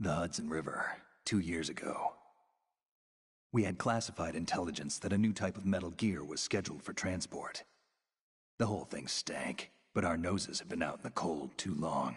The Hudson River, 2 years ago. We had classified intelligence that a new type of metal gear was scheduled for transport. The whole thing stank, but our noses have been out in the cold too long.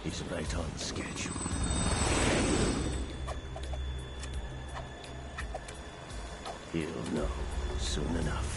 He's right on schedule. He'll know soon enough.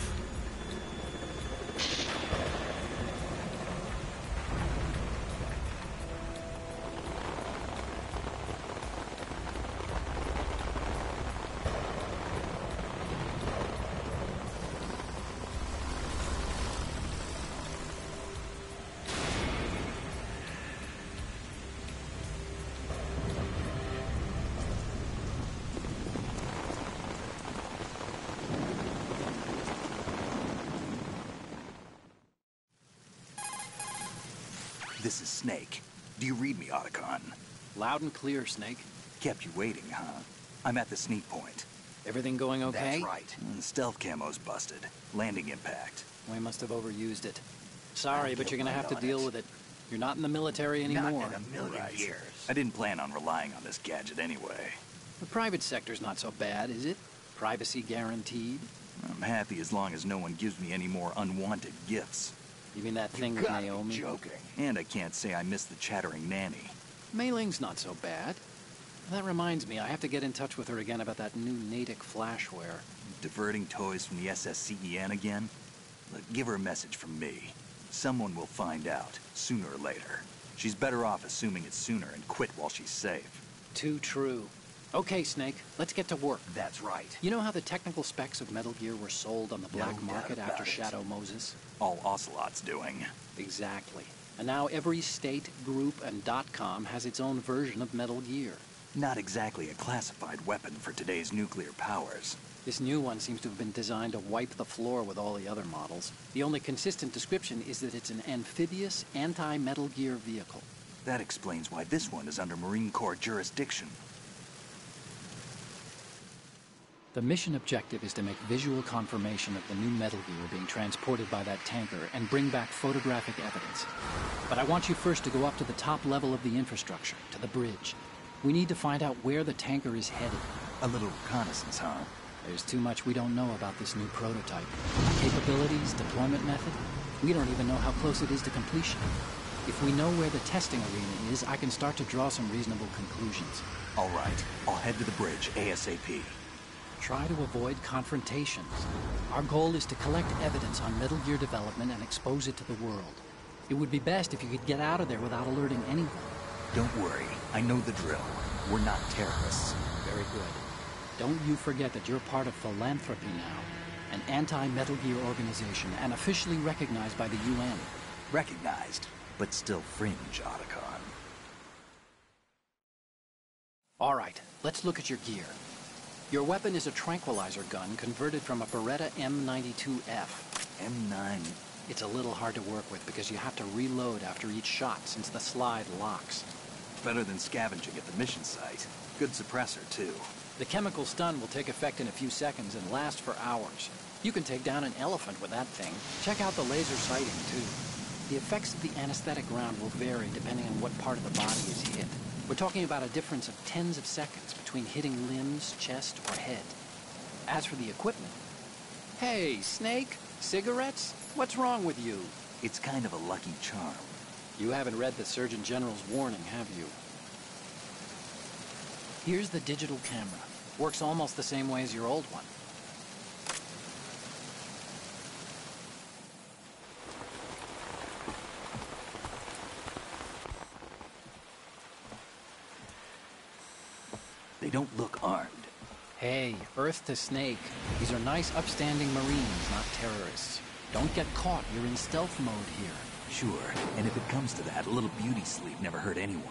This is Snake. Do you read me, Otacon? Loud and clear, Snake. Kept you waiting, huh? I'm at the sneak point. Everything going okay? That's right. Stealth camo's busted. Landing impact. We must have overused it. Sorry, but you're gonna have to deal with it. You're not in the military anymore. Not in a million years. I didn't plan on relying on this gadget anyway. The private sector's not so bad, is it? Privacy guaranteed? I'm happy as long as no one gives me any more unwanted gifts. You mean that thing with Naomi? Joking. And I can't say I miss the chattering nanny. Mei Ling's not so bad. That reminds me, I have to get in touch with her again about that new Natick flashware. Diverting toys from the SSCEN again? Look, give her a message from me. Someone will find out, sooner or later. She's better off assuming it's sooner and quit while she's safe. Too true. Okay, Snake, let's get to work. That's right. You know how the technical specs of Metal Gear were sold on the black No market doubt after about it. Shadow Moses? All Ocelot's doing. Exactly. And now every state, group, and .com has its own version of Metal Gear. Not exactly a classified weapon for today's nuclear powers. This new one seems to have been designed to wipe the floor with all the other models. The only consistent description is that it's an amphibious, anti-Metal Gear vehicle. That explains why this one is under Marine Corps jurisdiction. The mission objective is to make visual confirmation of the new Metal Gear being transported by that tanker and bring back photographic evidence. But I want you first to go up to the top level of the infrastructure, to the bridge. We need to find out where the tanker is headed. A little reconnaissance, huh? There's too much we don't know about this new prototype. Capabilities, deployment method. We don't even know how close it is to completion. If we know where the testing arena is, I can start to draw some reasonable conclusions. All right, I'll head to the bridge ASAP. Try to avoid confrontations. Our goal is to collect evidence on Metal Gear development and expose it to the world. It would be best if you could get out of there without alerting anyone. Don't worry, I know the drill. We're not terrorists. Very good. Don't you forget that you're part of Philanthropy now, an anti-Metal Gear organization and officially recognized by the UN. Recognized, but still fringe, Otacon. All right, let's look at your gear. Your weapon is a tranquilizer gun converted from a Beretta M92F. M9. It's a little hard to work with because you have to reload after each shot since the slide locks. Better than scavenging at the mission site. Good suppressor, too. The chemical stun will take effect in a few seconds and last for hours. You can take down an elephant with that thing. Check out the laser sighting, too. The effects of the anesthetic round will vary depending on what part of the body is hit. We're talking about a difference of tens of seconds between hitting limbs, chest, or head. As for the equipment... Hey, Snake? Cigarettes? What's wrong with you? It's kind of a lucky charm. You haven't read the Surgeon General's warning, have you? Here's the digital camera. Works almost the same way as your old one. They don't look armed. Hey, Earth to Snake. These are nice, upstanding Marines, not terrorists. Don't get caught. You're in stealth mode here. Sure, and if it comes to that, a little beauty sleep never hurt anyone.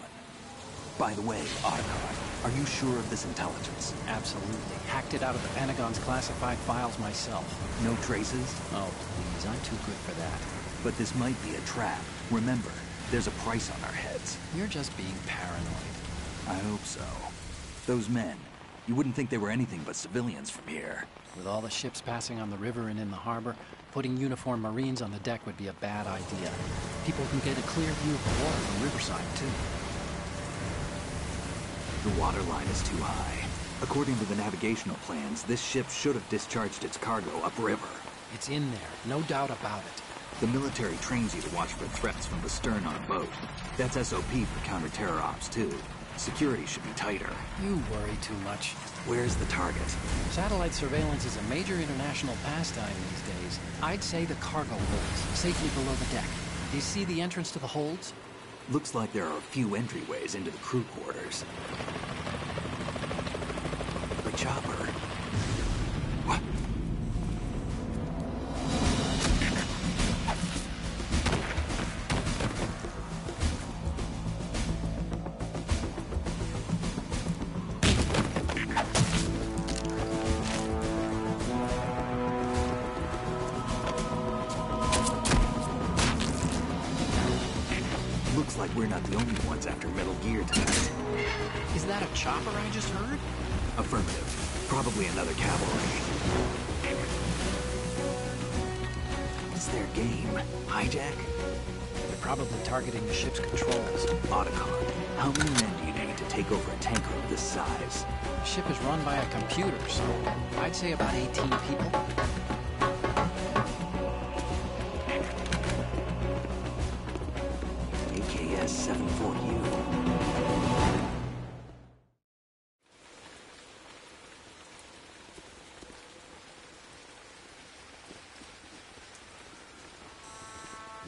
By the way, Otacon, are you sure of this intelligence? Absolutely. Hacked it out of the Pentagon's classified files myself. No traces? Oh, please, I'm too good for that. But this might be a trap. Remember, there's a price on our heads. You're just being paranoid. I hope so. Those men, you wouldn't think they were anything but civilians from here. With all the ships passing on the river and in the harbor, putting uniformed Marines on the deck would be a bad idea. People can get a clear view of the water from Riverside, too. The water line is too high. According to the navigational plans, this ship should have discharged its cargo upriver. It's in there, no doubt about it. The military trains you to watch for threats from the stern on a boat. That's SOP for counter-terror ops, too. Security should be tighter. You worry too much. Where's the target? Satellite surveillance is a major international pastime these days. I'd say the cargo holds, safely below the deck. Do you see the entrance to the holds? Looks like there are a few entryways into the crew quarters. The chopper. What? Looks like we're not the only ones after Metal Gear tonight. Is that a chopper I just heard? Affirmative. Probably another cavalry. What's their game? Hijack? They're probably targeting the ship's controls. Otacon, how many men do you need to take over a tanker of this size? The ship is run by a computer, so I'd say about 18 people. AKS 74U.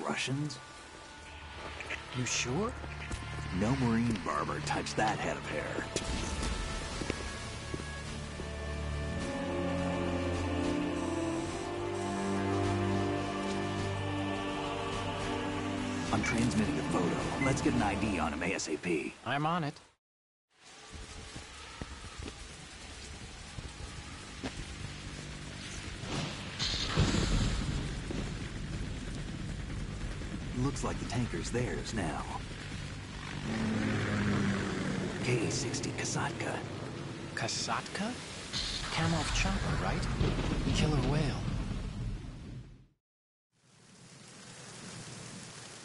Russians? You sure? No Marine barber touched that head of hair. I'm transmitting a photo. Let's get an ID on him ASAP. I'm on it. Looks like the tanker's theirs now. KA-60 Kasatka. Kasatka? Kamov chopper, right? Killer whale.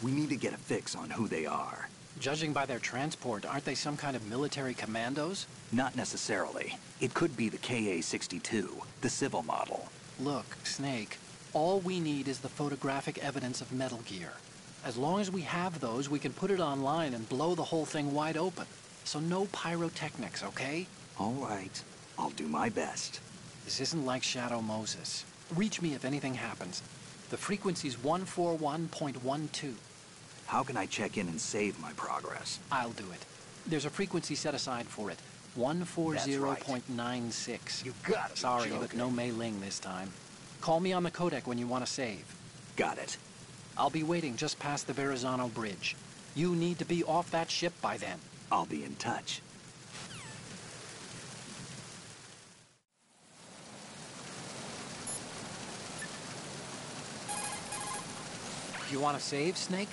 We need to get a fix on who they are. Judging by their transport, aren't they some kind of military commandos? Not necessarily. It could be the KA-62, the civil model. Look, Snake, all we need is the photographic evidence of Metal Gear. As long as we have those, we can put it online and blow the whole thing wide open. So no pyrotechnics, okay? All right. I'll do my best. This isn't like Shadow Moses. Reach me if anything happens. The frequency's 141.12. How can I check in and save my progress? I'll do it. There's a frequency set aside for it. 140.96. You gotta be Sorry, joking. but no Mei Ling this time. Call me on the codec when you want to save. Got it. I'll be waiting just past the Verrazano Bridge. You need to be off that ship by then. I'll be in touch. You want to save, Snake?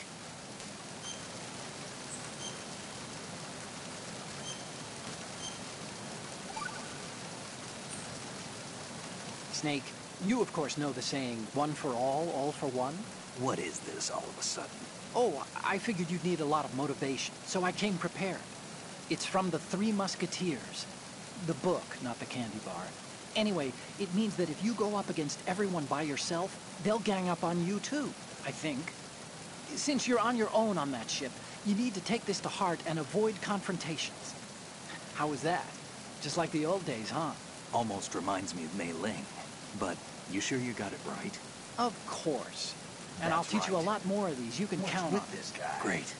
Snake, you of course know the saying, one for all for one? What is this all of a sudden? Oh, I figured you'd need a lot of motivation, so I came prepared. It's from the Three Musketeers. The book, not the candy bar. Anyway, it means that if you go up against everyone by yourself, they'll gang up on you too, I think. Since you're on your own on that ship, you need to take this to heart and avoid confrontations. How was that? Just like the old days, huh? Almost reminds me of Mei Ling. But you sure you got it right? Of course. And I'll That's teach you a right. lot more of these. You can count on it. this guy? Great.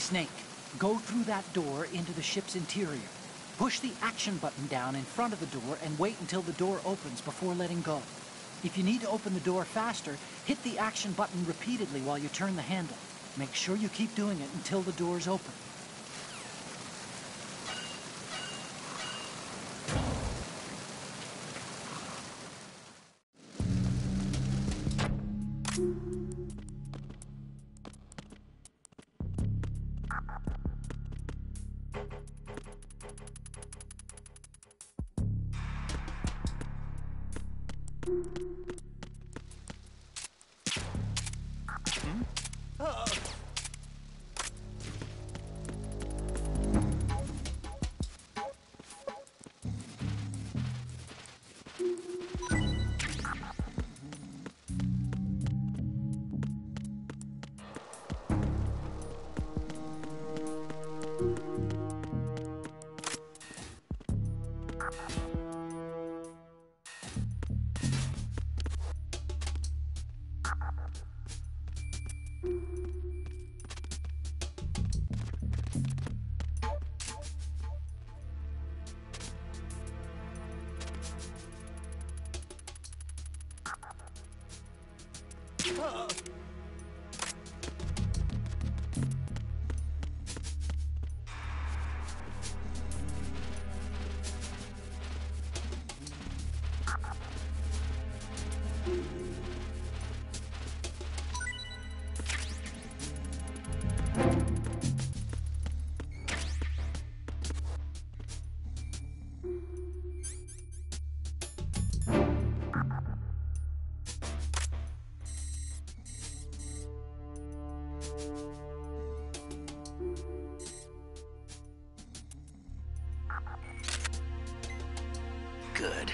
Snake, go through that door into the ship's interior. Push the action button down in front of the door and wait until the door opens before letting go. If you need to open the door faster, hit the action button repeatedly while you turn the handle. Make sure you keep doing it until the door's open. Good.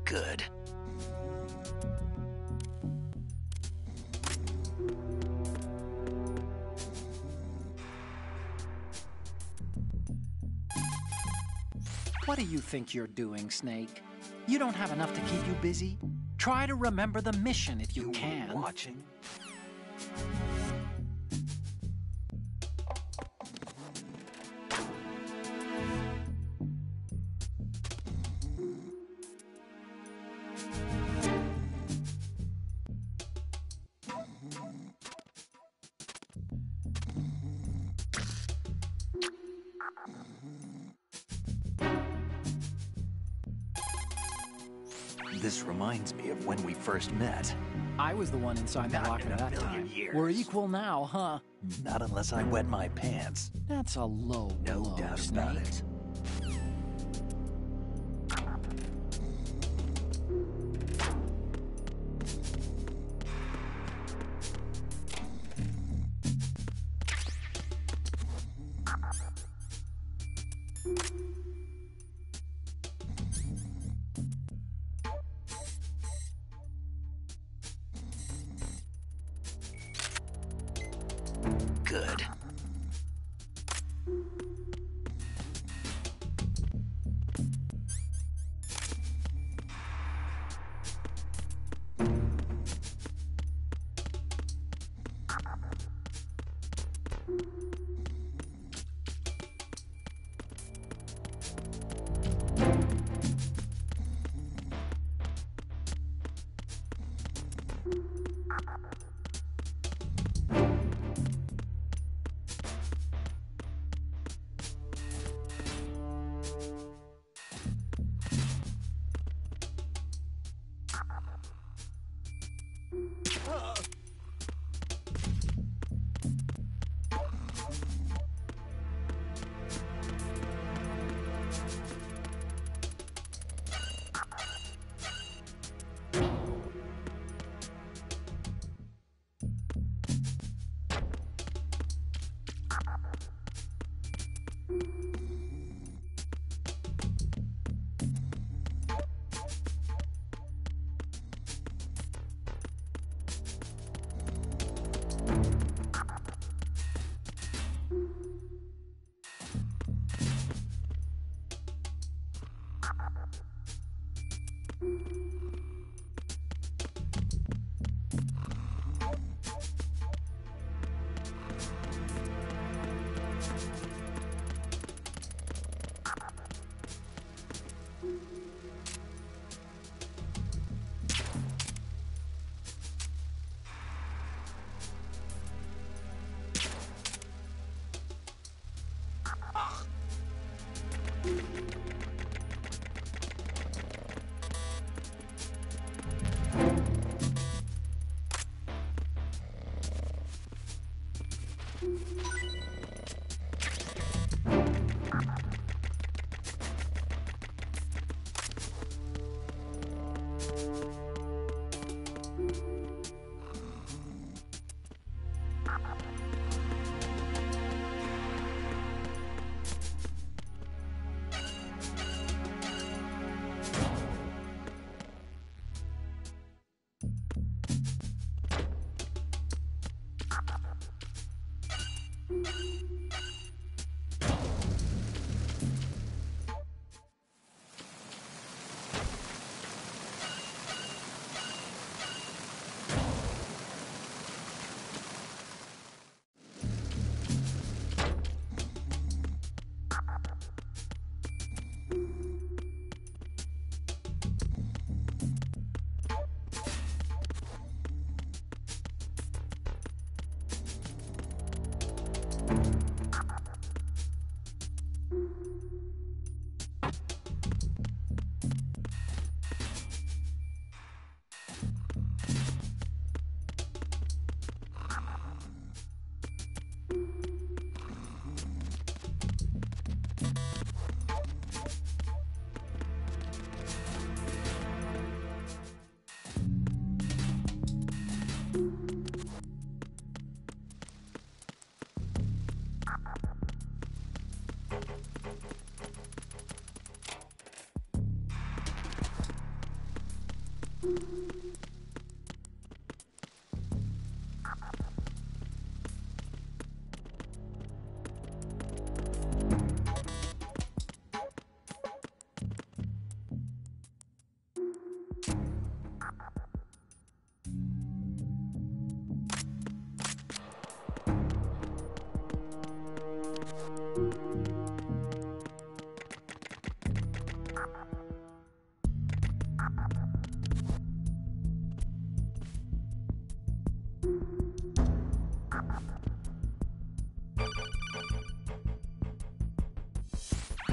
Good. What do you think you're doing, Snake? You don't have enough to keep you busy? Try to remember the mission if you can. Watching? This reminds me of when we first met. I was the one inside the Not locker in a that million time. years. We're equal now, huh? Not unless I wet my pants. That's a low No blow, doubt Snake. about it. Good.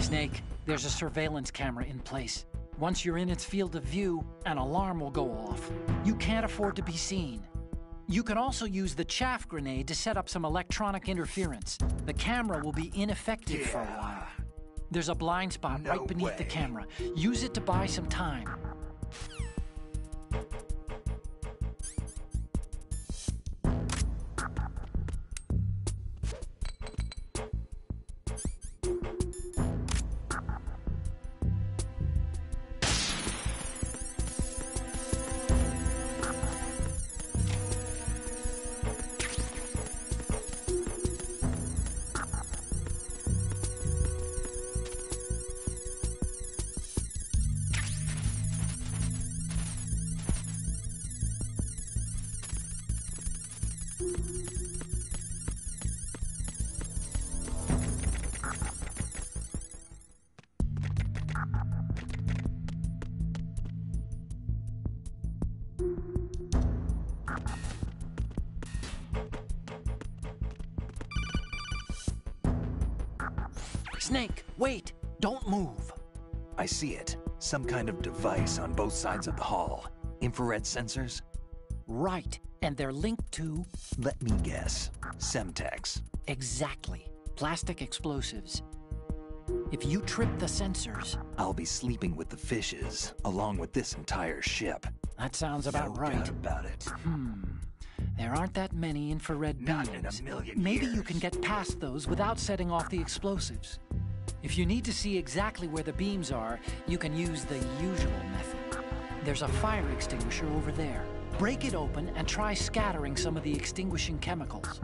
Snake, there's a surveillance camera in place. Once you're in its field of view, an alarm will go off. You can't afford to be seen. You can also use the chaff grenade to set up some electronic interference. The camera will be ineffective for a while. There's a blind spot right beneath the camera. Use it to buy some time. Snake, wait! Don't move! I see it. Some kind of device on both sides of the hall. Infrared sensors? Right, and they're linked to... Let me guess. Semtex. Exactly. Plastic explosives. If you trip the sensors... I'll be sleeping with the fishes, along with this entire ship. That sounds about right. No doubt about it. There aren't that many infrared beams. Not in a million Maybe years. you can get past those without setting off the explosives. If you need to see exactly where the beams are, you can use the usual method. There's a fire extinguisher over there. Break it open and try scattering some of the extinguishing chemicals.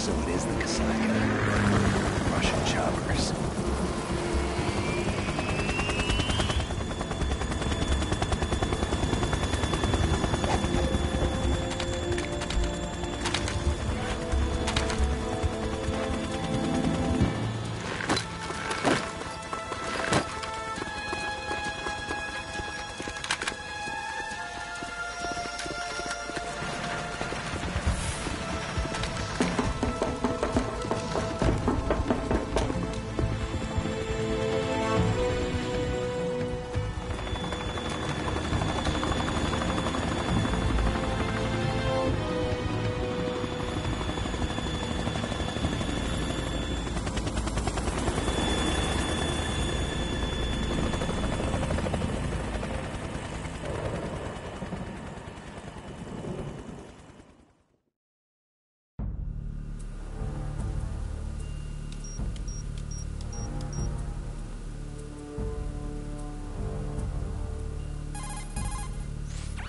So it is the Kasaka. Russian choppers.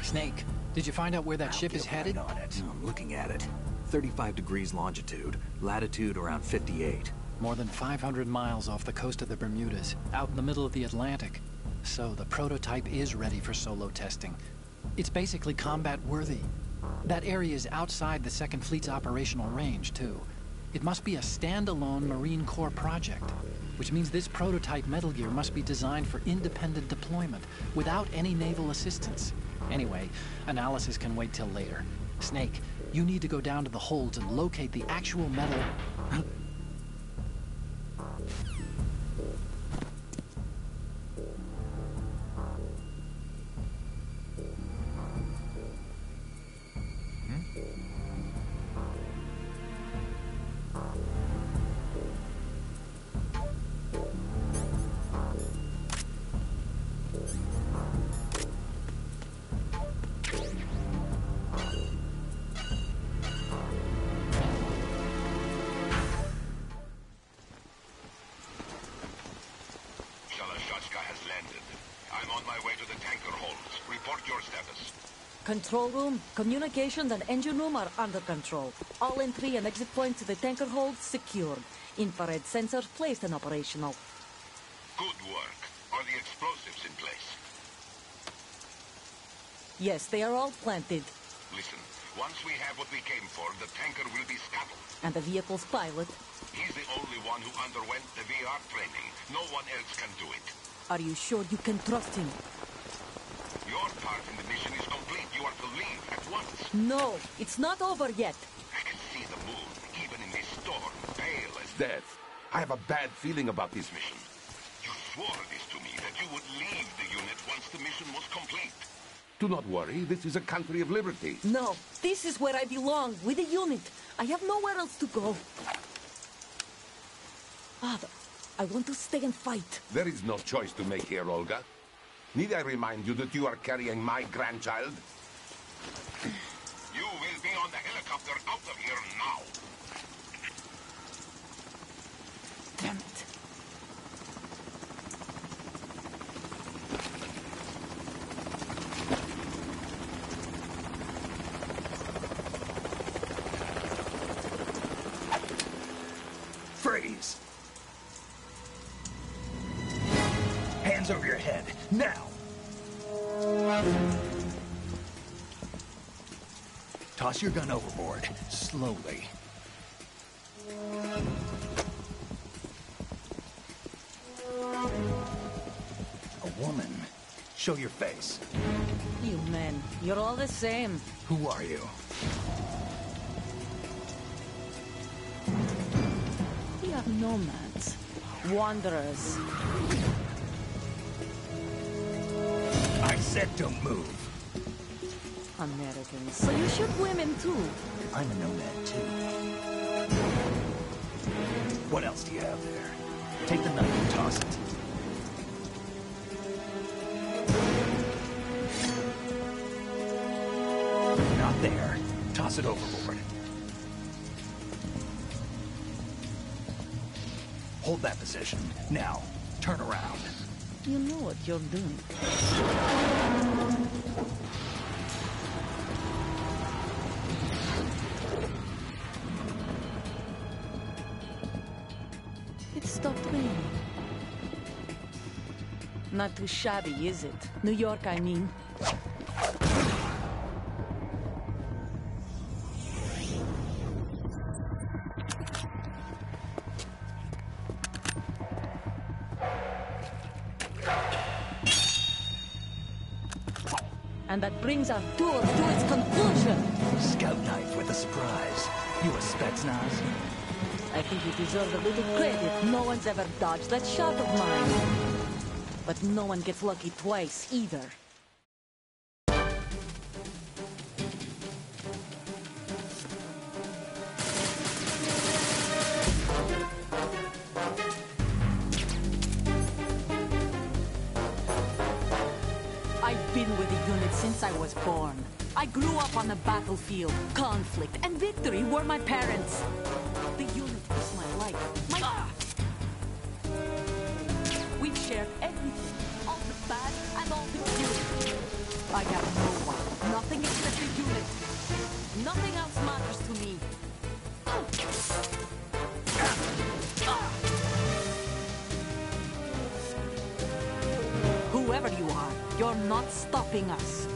Snake, did you find out where that ship is headed? Right on it. I'm looking at it. 35 degrees longitude, latitude around 58. More than 500 miles off the coast of the Bermudas, out in the middle of the Atlantic. So the prototype is ready for solo testing. It's basically combat-worthy. That area is outside the Second Fleet's operational range, too. It must be a standalone Marine Corps project, which means this prototype Metal Gear must be designed for independent deployment, without any naval assistance. Anyway, analysis can wait till later. Snake, you need to go down to the holds and locate the actual metal... Control room, communications and engine room are under control. All entry and exit points to the tanker hold secured. Infrared sensors placed and operational. Good work. Are the explosives in place? Yes, they are all planted. Listen, once we have what we came for, the tanker will be scuttled. And the vehicle's pilot? He's the only one who underwent the VR training. No one else can do it. Are you sure you can trust him? Your part in the mission is complete. You are to leave at once. No, it's not over yet. I can see the moon, even in this storm, pale as death. I have a bad feeling about this mission. You swore this to me, that you would leave the unit once the mission was complete. Do not worry, this is a country of liberty. No, this is where I belong, with the unit. I have nowhere else to go. Father, I want to stay and fight. There is no choice to make here, Olga. Need I remind you that you are carrying my grandchild? You will be on the helicopter out of here now. Damn it. Freeze! Hands over your head, now! Toss your gun overboard, slowly. Show your face. You men, you're all the same. Who are you? We are nomads. Wanderers. I said don't move. Americans. So you shoot women too. I'm a nomad too. What else do you have there? Take the knife and toss it. Not there. Toss it overboard. Hold that position. Now, turn around. You know what you're doing. It stopped raining. Not too shabby, is it? New York, I mean. And that brings our tour to its conclusion. Scout knife with a surprise. You a Spetsnaz? I think you deserve a little credit. No one's ever dodged that shot of mine. But no one gets lucky twice, either. I've been with the unit since I was born. I grew up on the battlefield. Conflict and victory were my parents. The unit is my life. My... We've shared everything. All the bad and all the good. I have no one. Nothing except the unit. Nothing else matters to me. Whoever you are, you're not stopping us.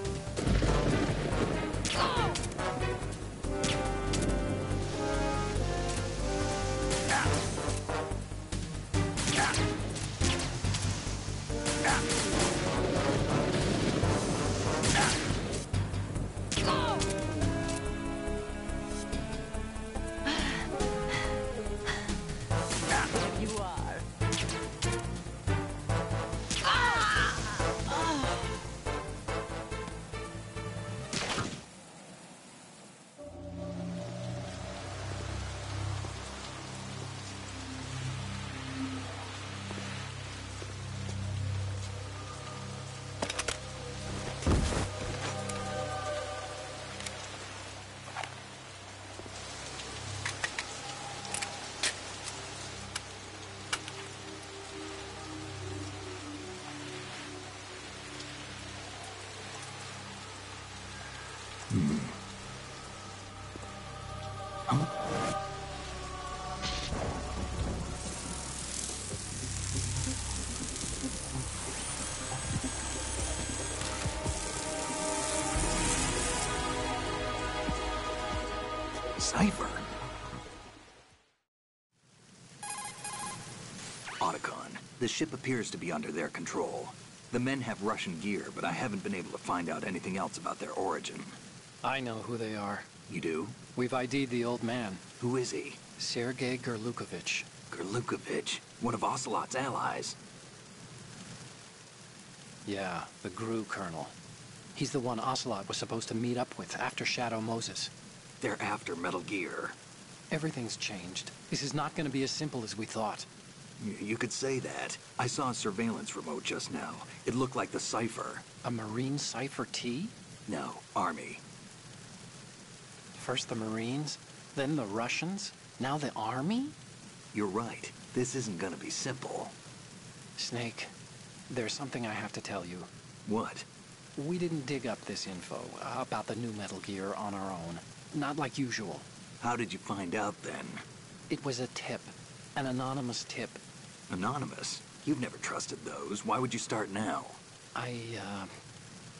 You are. Cipher. Otacon, the ship appears to be under their control. The men have Russian gear, but I haven't been able to find out anything else about their origin. I know who they are. You do? We've ID'd the old man, Who is he? Sergei Gerlukovich. Gerlukovich, one of Ocelot's allies. Yeah, the GRU colonel. He's the one Ocelot was supposed to meet up with after Shadow Moses. They're after Metal Gear. Everything's changed. This is not going to be as simple as we thought. You could say that. I saw a surveillance remote just now. It looked like the Cipher. A Marine Cipher T? No, Army. First the Marines, then the Russians, now the Army? You're right. This isn't gonna be simple. Snake, there's something I have to tell you. What? We didn't dig up this info about the new Metal Gear on our own. Not like usual. How did you find out then? It was a tip. An anonymous tip. Anonymous? You've never trusted those. Why would you start now? I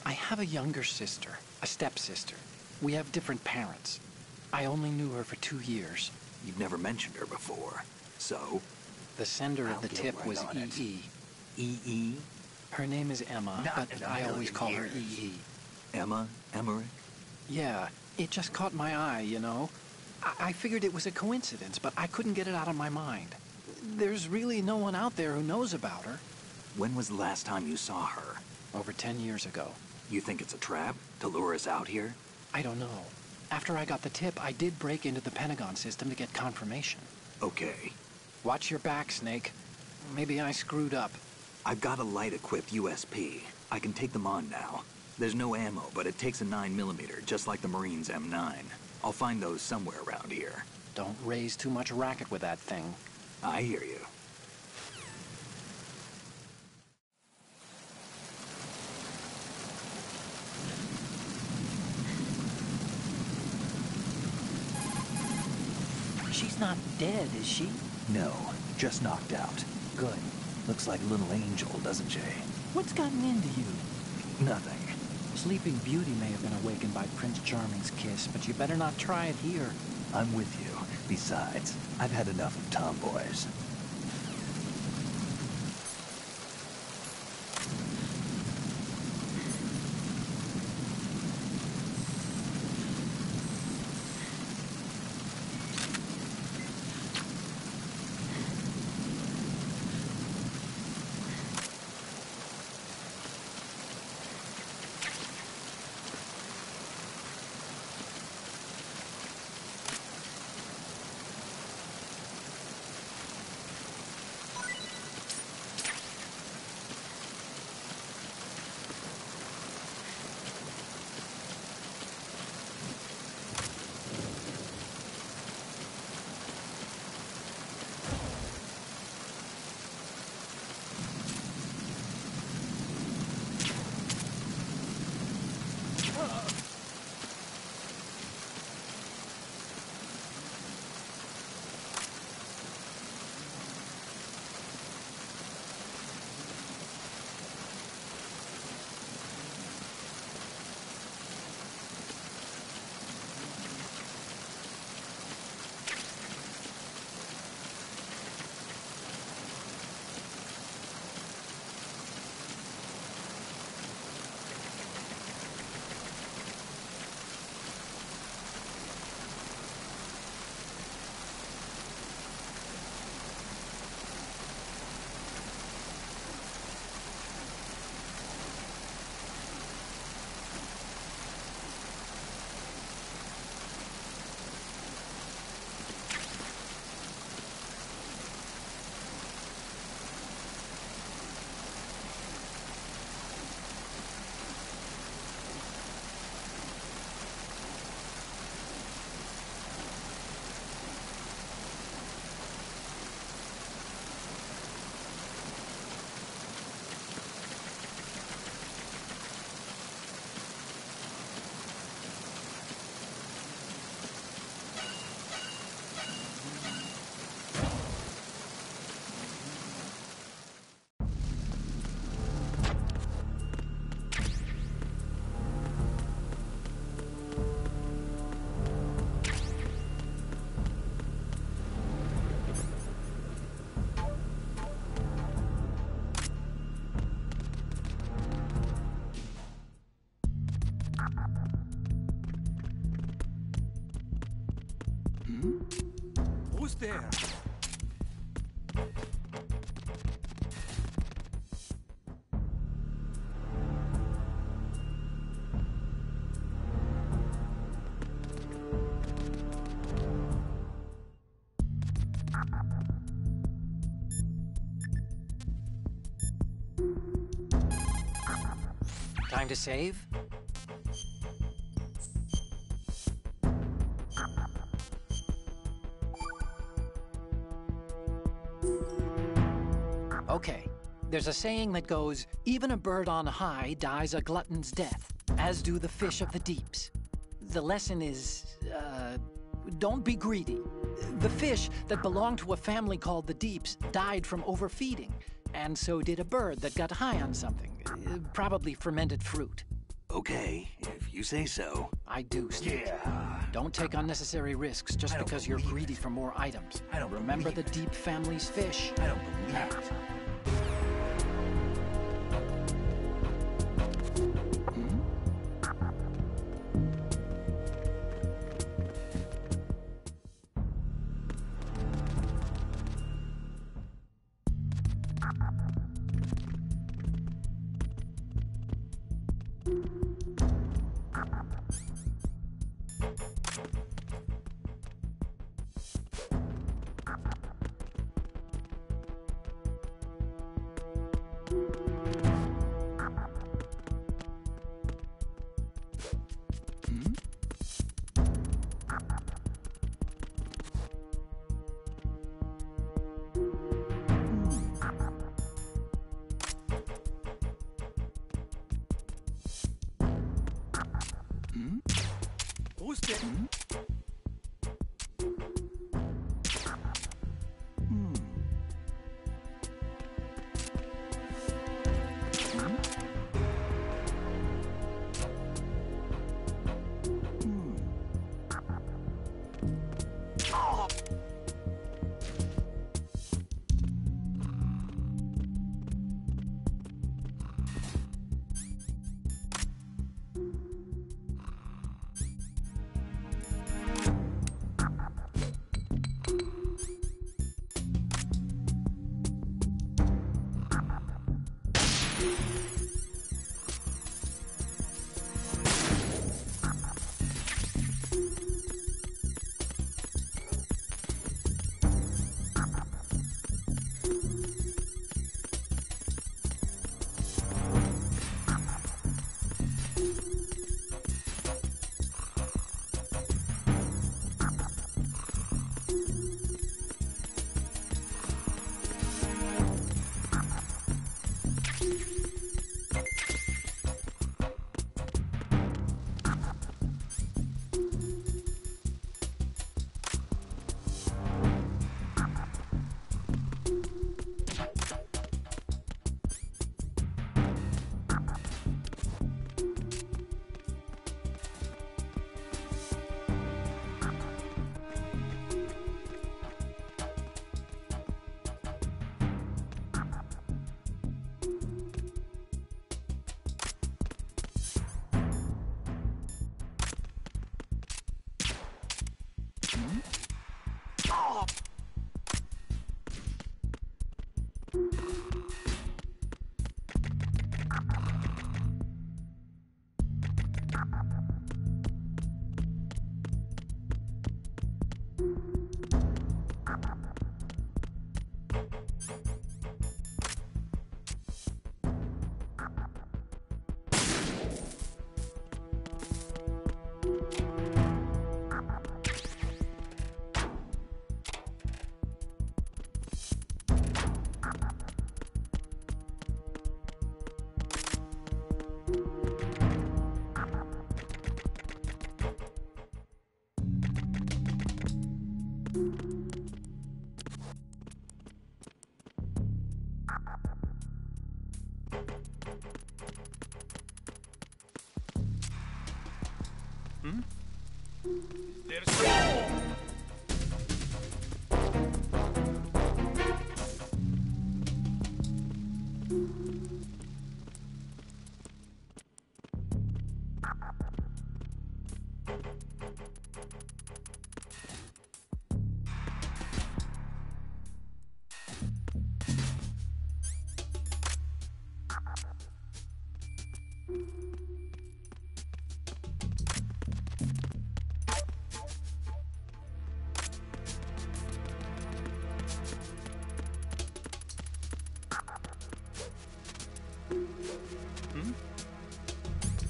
have a younger sister, a stepsister. We have different parents. I only knew her for 2 years. You've never mentioned her before. So? The sender I'll of the get tip right was on it. EE. EE? Her name is Emma, Not but in a I always million call her years. EE. Emma? Emmerich? Yeah, it just caught my eye, you know? I figured it was a coincidence, but I couldn't get it out of my mind. There's really no one out there who knows about her. When was the last time you saw her? Over 10 years ago. You think it's a trap? To lure us out here? I don't know. After I got the tip, I did break into the Pentagon system to get confirmation. Okay. Watch your back, Snake. Maybe I screwed up. I've got a light-equipped USP. I can take them on now. There's no ammo, but it takes a 9mm, just like the Marines' M9. I'll find those somewhere around here. Don't raise too much racket with that thing. I hear you. She's not dead, is she? No, just knocked out. Good. Looks like a little angel, doesn't she? What's gotten into you? Nothing. Sleeping Beauty may have been awakened by Prince Charming's kiss, but you better not try it here. I'm with you. Besides, I've had enough of tomboys. Who's there? Time to save? Okay, there's a saying that goes, even a bird on high dies a glutton's death, as do the fish of the deeps. The lesson is, don't be greedy. The fish that belonged to a family called the Deeps died from overfeeding, and so did a bird that got high on something, probably fermented fruit. Okay, if you say so. I do, Snake. Yeah. Don't take unnecessary risks just I don't because you're believe greedy it. for more items. I don't Remember the believe it. Deep family's fish. I don't believe it. Who's there?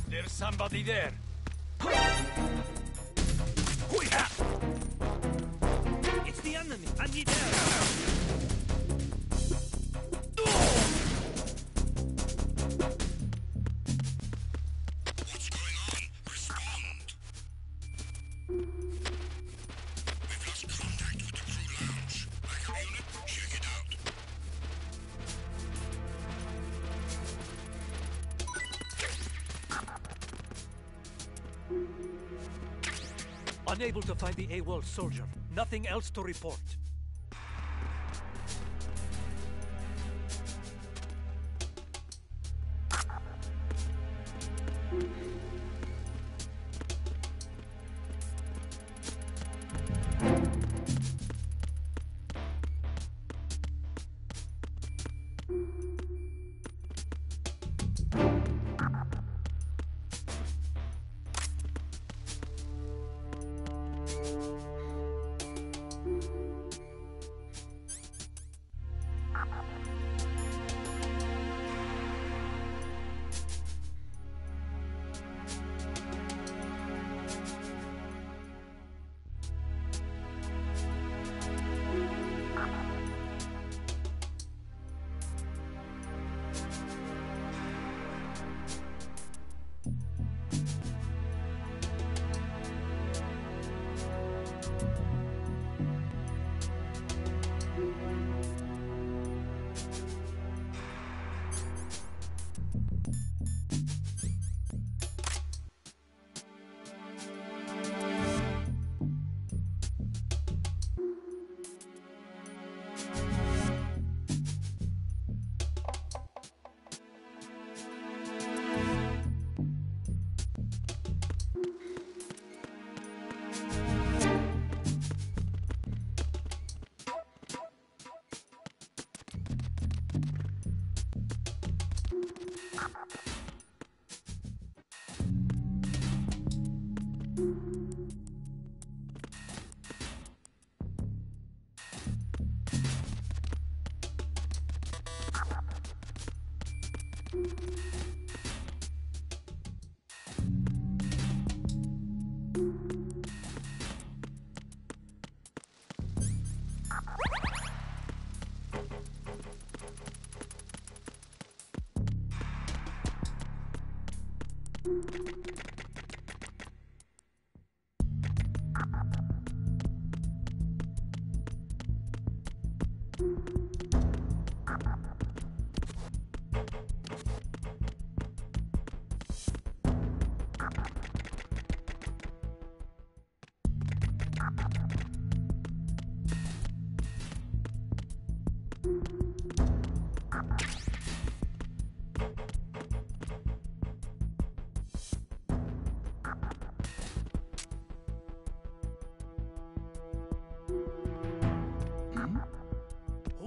There's somebody there. It's the enemy. I need help. What's going on? Respond. We've lost contact with the crew lounge. Backup unit, check it out. Unable to find the AWOL soldier. Nothing else to report.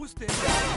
Who's there?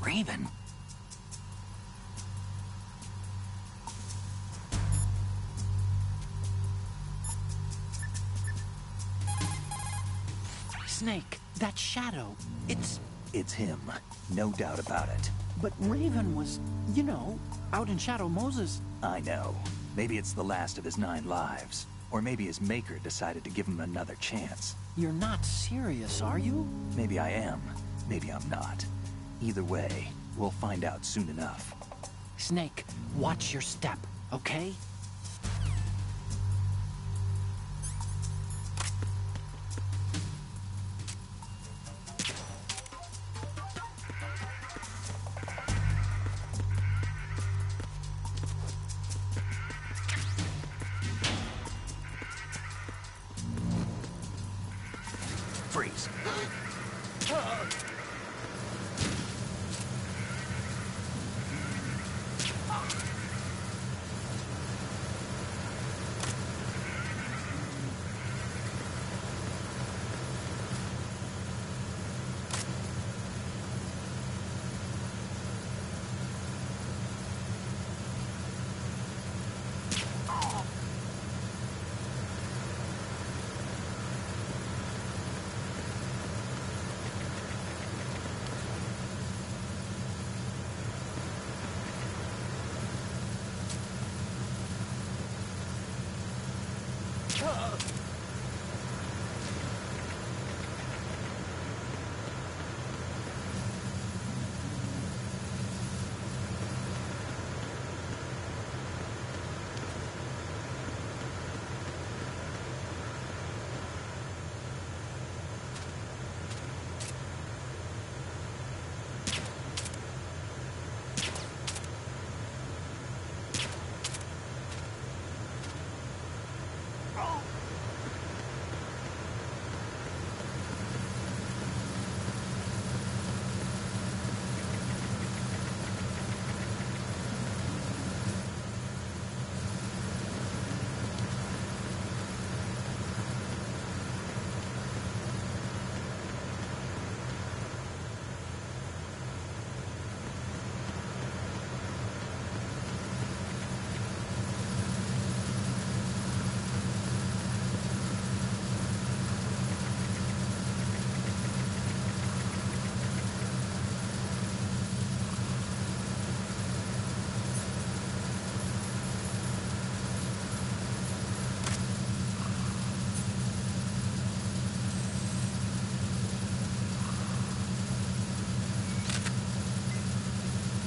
Raven. Snake, that shadow, It's him. No doubt about it. But Raven was, you know, out in Shadow Moses. I know. Maybe it's the last of his 9 lives. Or maybe his maker decided to give him another chance. You're not serious, are you? Maybe I am. Maybe I'm not. Either way, we'll find out soon enough. Snake, watch your step, okay? Freeze.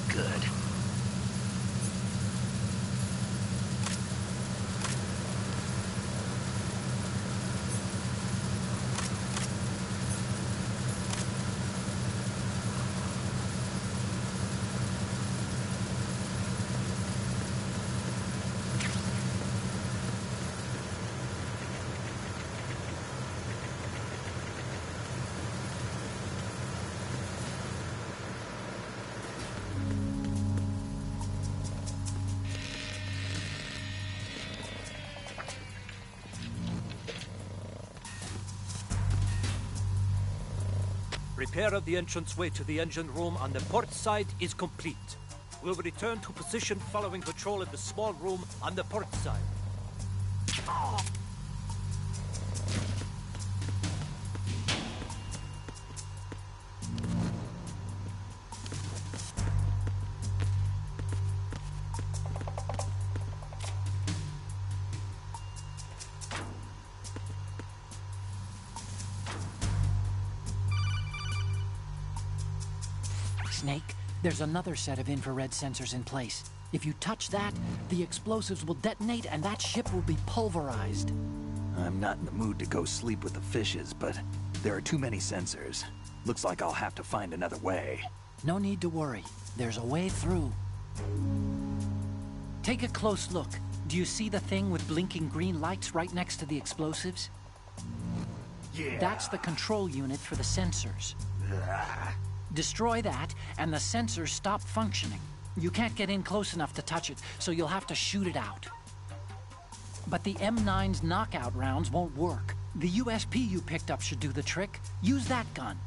Good. Repair of the entranceway to the engine room on the port side is complete. We'll return to position following patrol of the small room on the port side. Snake, there's another set of infrared sensors in place. If you touch that, the explosives will detonate and that ship will be pulverized. I'm not in the mood to go sleep with the fishes, but there are too many sensors. Looks like I'll have to find another way. No need to worry. There's a way through. Take a close look. Do you see the thing with blinking green lights right next to the explosives? Yeah. That's the control unit for the sensors. Destroy that, and the sensors stop functioning. You can't get in close enough to touch it, so you'll have to shoot it out. But the M9's knockout rounds won't work. The USP you picked up should do the trick. Use that gun.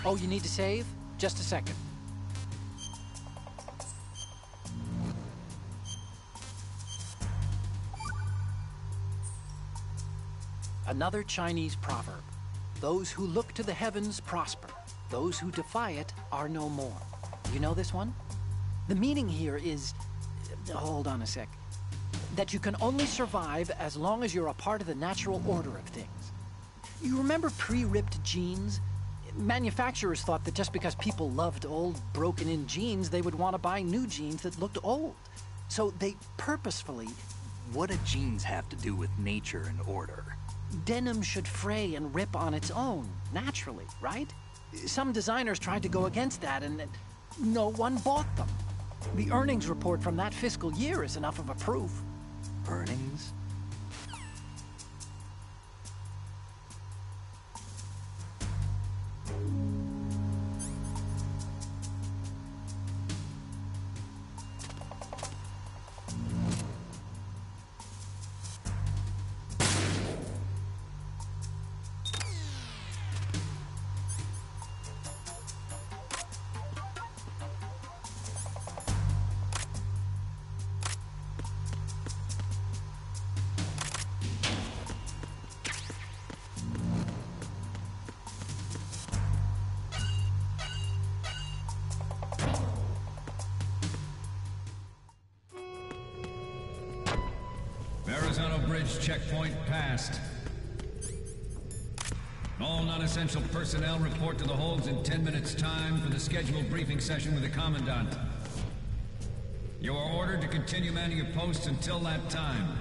Oh, you need to save? Just a second. Another Chinese proverb. Those who look to the heavens prosper. Those who defy it are no more. You know this one? The meaning here is... Hold on a sec. That you can only survive as long as you're a part of the natural order of things. You remember pre-ripped jeans? Manufacturers thought that just because people loved old, broken-in jeans, they would want to buy new jeans that looked old. So they purposefully... What do jeans have to do with nature and order? Denim should fray and rip on its own, naturally, right? Some designers tried to go against that, and no one bought them. The earnings report from that fiscal year is enough of a proof. Earnings? Verrazano Bridge checkpoint passed. All non-essential personnel report to the holds in 10 minutes' time for the scheduled briefing session with the Commandant. You are ordered to continue manning your posts until that time.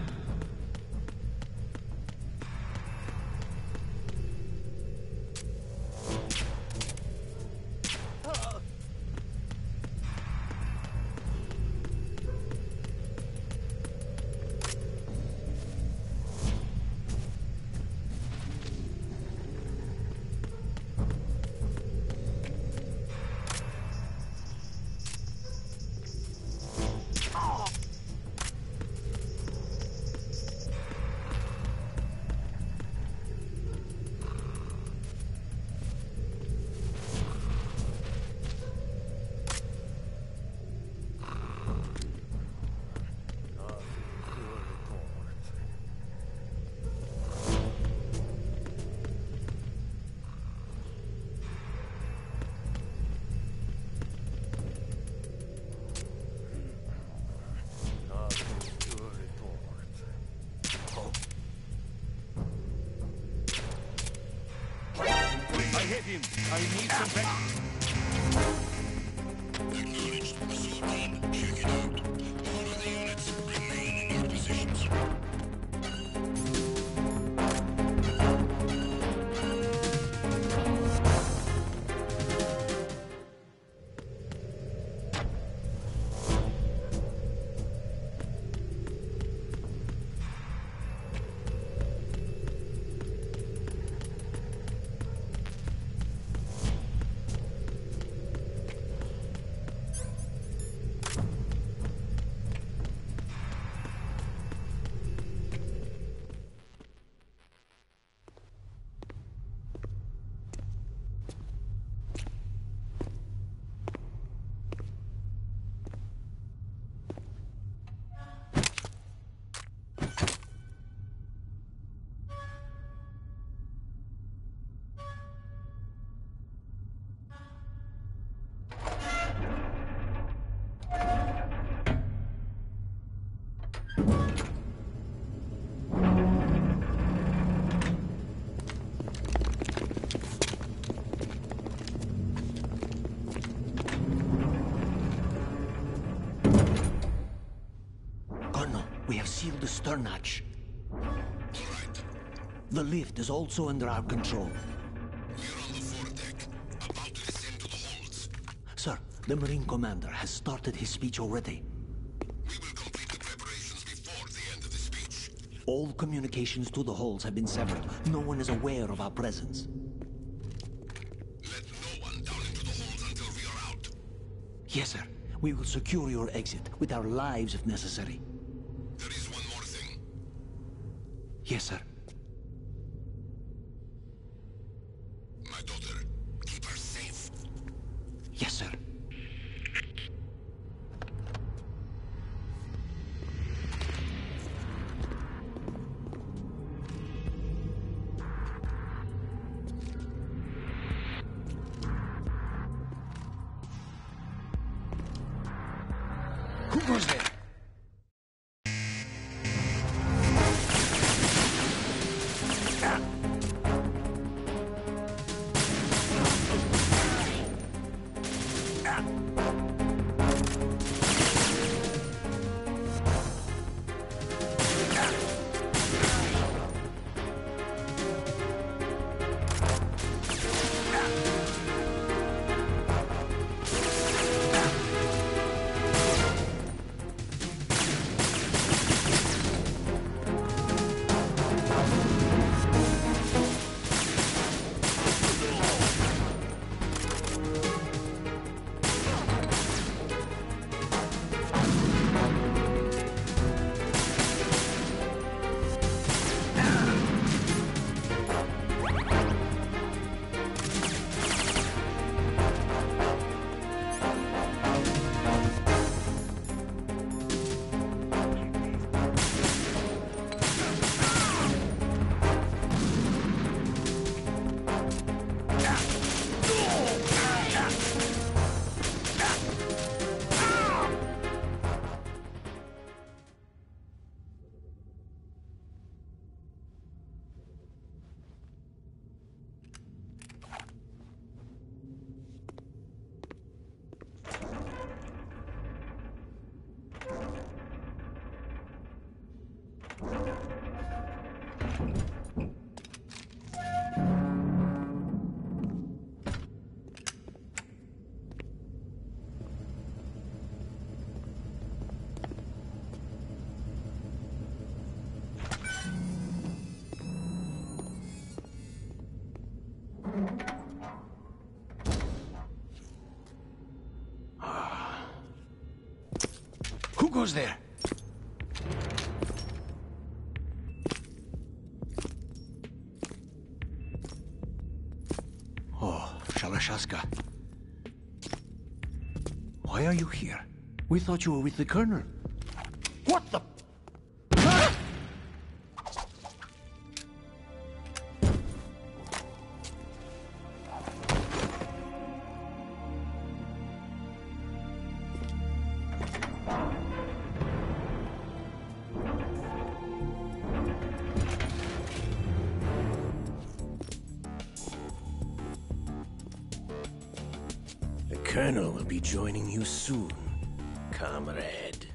Hit him. I need some Acknowledged. Assault team, check it out. All of the units remain in your positions. seal the stern hatch. The lift is also under our control. We're on the foredeck, about to descend to the holds. Sir, the Marine Commander has started his speech already. We will complete the preparations before the end of the speech. All communications to the holds have been severed. No one is aware of our presence. Let no one down into the holds until we are out. Yes, sir. We will secure your exit, with our lives if necessary. There is one more thing. Yes, sir. My daughter, keep her safe. Yes, sir. Who goes there? Who goes there? Oh, Shalashaska. Why are you here? We thought you were with the Colonel. What the... The Colonel will be joining you soon, comrade.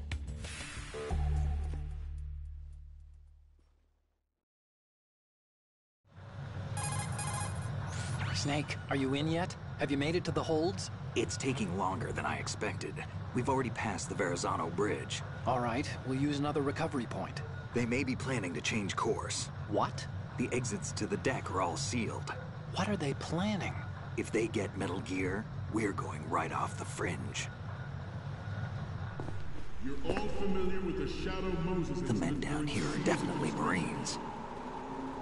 Snake, are you in yet? Have you made it to the holds? It's taking longer than I expected. We've already passed the Verrazano Bridge. All right, we'll use another recovery point. They may be planning to change course. What? The exits to the deck are all sealed. What are they planning? If they get Metal Gear, we're going right off the fringe. You're all familiar with the Shadow Moses The men down here are definitely Marines.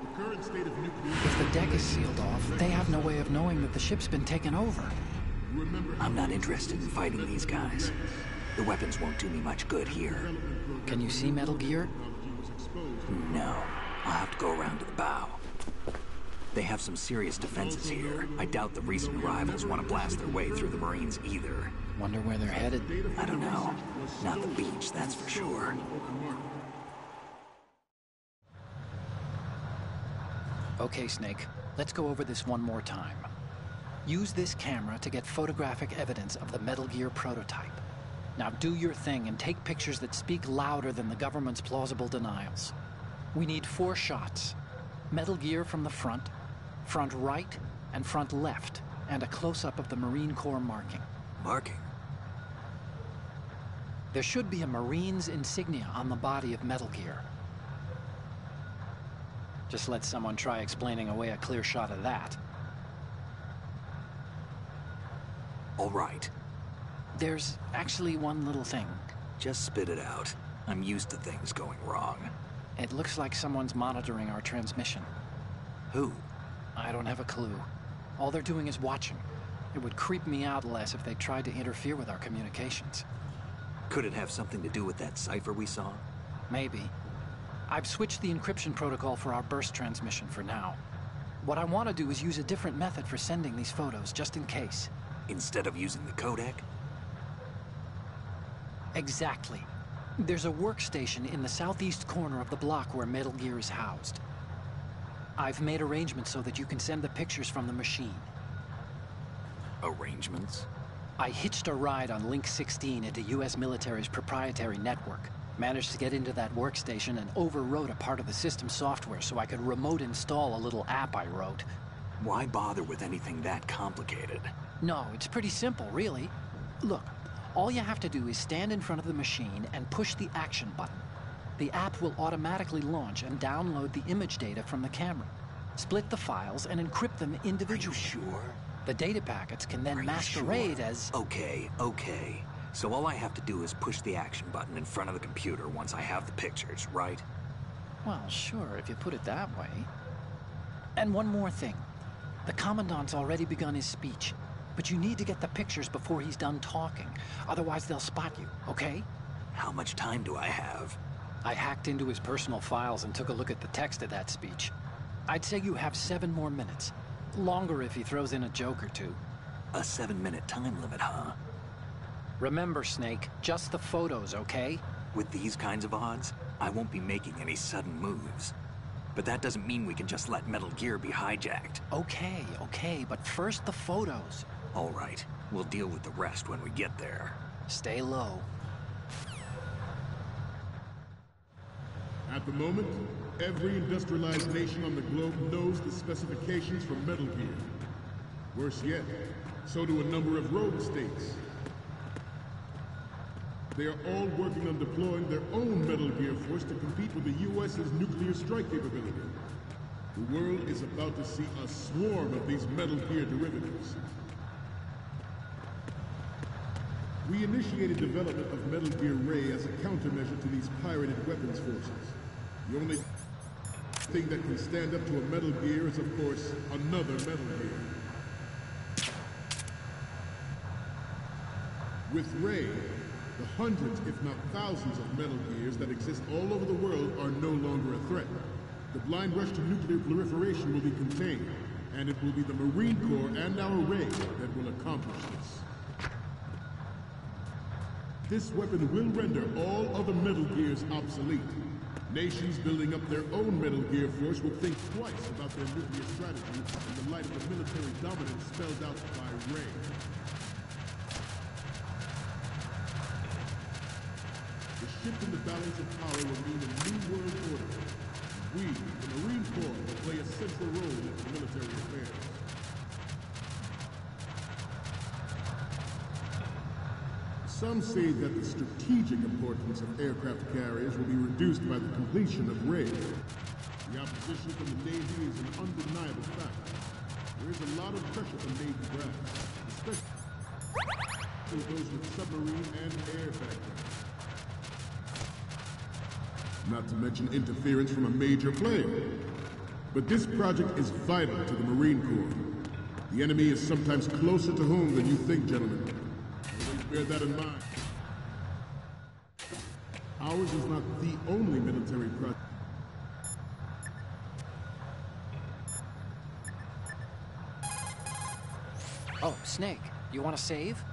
The current state of nuclear... If the deck is sealed off, they have no way of knowing that the ship's been taken over. I'm not interested in fighting these guys. The weapons won't do me much good here. Can you see Metal Gear? No. I'll have to go around to the bow. They have some serious defenses here. I doubt the recent arrivals want to blast their way through the Marines either. Wonder where they're headed. I don't know. Not the beach, that's for sure. Okay, Snake. Let's go over this one more time. Use this camera to get photographic evidence of the Metal Gear prototype. Now do your thing and take pictures that speak louder than the government's plausible denials. We need 4 shots. Metal Gear from the front right, and front left, and a close-up of the Marine Corps marking. Marking? There should be a Marine's insignia on the body of Metal Gear. Just let someone try explaining away a clear shot of that. All right. There's actually one little thing. Just spit it out. I'm used to things going wrong. It looks like someone's monitoring our transmission. Who? I don't have a clue. All they're doing is watching. It would creep me out less if they tried to interfere with our communications. Could it have something to do with that cipher we saw? Maybe. I've switched the encryption protocol for our burst transmission for now. What I want to do is use a different method for sending these photos, just in case. Instead of using the codec? Exactly. There's a workstation in the southeast corner of the block where Metal Gear is housed. I've made arrangements so that you can send the pictures from the machine. Arrangements? I hitched a ride on Link 16 into U.S. military's proprietary network. Managed to get into that workstation and overwrote a part of the system software so I could remote install a little app I wrote. Why bother with anything that complicated? No, it's pretty simple, really. Look, all you have to do is stand in front of the machine and push the action button. The app will automatically launch and download the image data from the camera, split the files, and encrypt them individually. Are you sure? The data packets can then masquerade as... Okay. So all I have to do is push the action button in front of the computer once I have the pictures, right? Well, sure, if you put it that way. And one more thing. The Commandant's already begun his speech, but you need to get the pictures before he's done talking. Otherwise, they'll spot you, okay? How much time do I have? I hacked into his personal files and took a look at the text of that speech. I'd say you have 7 more minutes. Longer if he throws in a joke or two. A 7-minute time limit, huh? Remember, Snake, just the photos, okay? With these kinds of odds, I won't be making any sudden moves. But that doesn't mean we can just let Metal Gear be hijacked. Okay, but first the photos. All right, we'll deal with the rest when we get there. Stay low. At the moment, every industrialized nation on the globe knows the specifications for Metal Gear. Worse yet, so do a number of rogue states. They are all working on deploying their own Metal Gear force to compete with the U.S.'s nuclear strike capability. The world is about to see a swarm of these Metal Gear derivatives. We initiated development of Metal Gear Ray as a countermeasure to these pirated weapons forces. The only thing that can stand up to a Metal Gear is, of course, another Metal Gear. With Ray, the hundreds, if not thousands, of Metal Gears that exist all over the world are no longer a threat. The blind rush to nuclear proliferation will be contained, and it will be the Marine Corps and our Ray that will accomplish this. This weapon will render all other Metal Gears obsolete. Nations building up their own Metal Gear force will think twice about their nuclear strategy in the light of the military dominance spelled out by Ray. The shift in the balance of power will mean a new world order. We, the Marine Corps, will play a central role in military affairs. Some say that the strategic importance of aircraft carriers will be reduced by the completion of Ray. The opposition from the Navy is an undeniable fact. There is a lot of pressure from Navy brass, especially those with submarine and air backgrounds. Not to mention interference from a major player. But this project is vital to the Marine Corps. The enemy is sometimes closer to home than you think, gentlemen. Always bear that in mind. Ours is not the only military project. Oh, Snake, you want to save?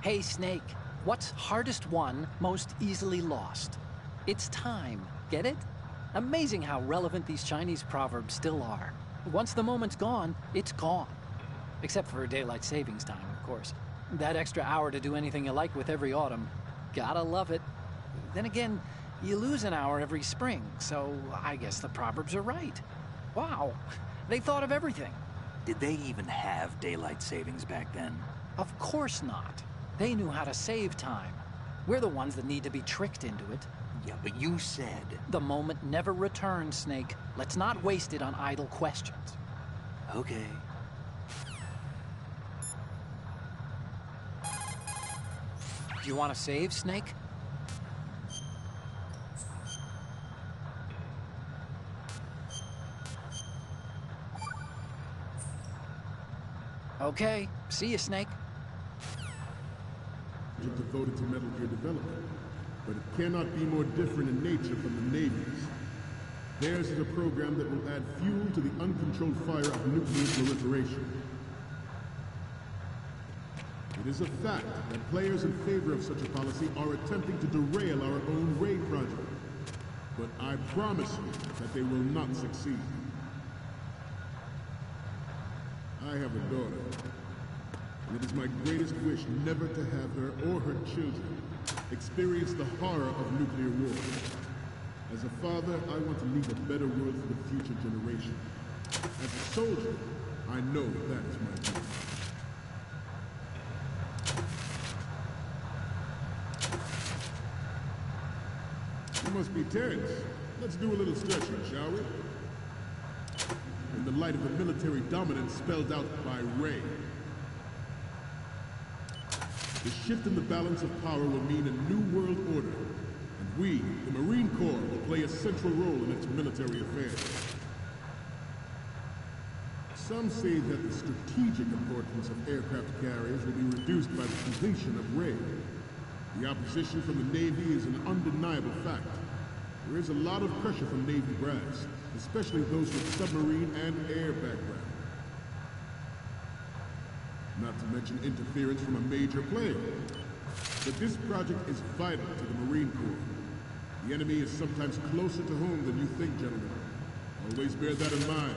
Hey, Snake, what's hardest won, most easily lost? It's time, get it? Amazing how relevant these Chinese proverbs still are. Once the moment's gone, it's gone. Except for daylight savings time, of course. That extra hour to do anything you like with every autumn. Gotta love it. Then again, you lose an hour every spring, so I guess the proverbs are right. Wow, they thought of everything. Did they even have daylight savings back then? Of course not. They knew how to save time. We're the ones that need to be tricked into it. Yeah, but you said... The moment never returns, Snake. Let's not waste it on idle questions. Okay. Do you want to save, Snake? Okay, see you, Snake. Devoted to Metal Gear development, but it cannot be more different in nature from the Navy's. Theirs is a program that will add fuel to the uncontrolled fire of nuclear proliferation. It is a fact that players in favor of such a policy are attempting to derail our own raid project, but I promise you that they will not succeed. I have a daughter, and it is my greatest wish never to have her or her children experience the horror of nuclear war. As a father, I want to leave a better world for the future generation. As a soldier, I know that is my duty. You must be tense. Let's do a little stretching, shall we? In the light of the military dominance spelled out by Ray. The shift in the balance of power will mean a new world order, and we, the Marine Corps, will play a central role in its military affairs. Some say that the strategic importance of aircraft carriers will be reduced by the completion of Ray. The opposition from the Navy is an undeniable fact. There is a lot of pressure from Navy brass, especially those with submarine and air background. Not to mention interference from a major player. But this project is vital to the Marine Corps. The enemy is sometimes closer to home than you think, gentlemen. Always bear that in mind.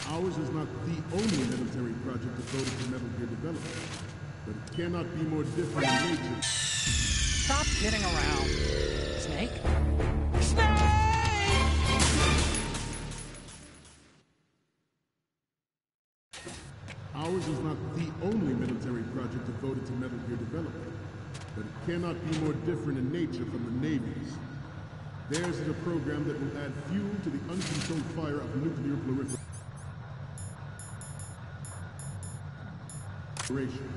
Ours is not the only military project devoted to Metal Gear development, but it cannot be more different in nature. Stop kidding around. Snake? Snake! Ours is not the only military project devoted to Metal Gear development, but it cannot be more different in nature from the Navy's. Theirs is a program that will add fuel to the uncontrolled fire of nuclear proliferation.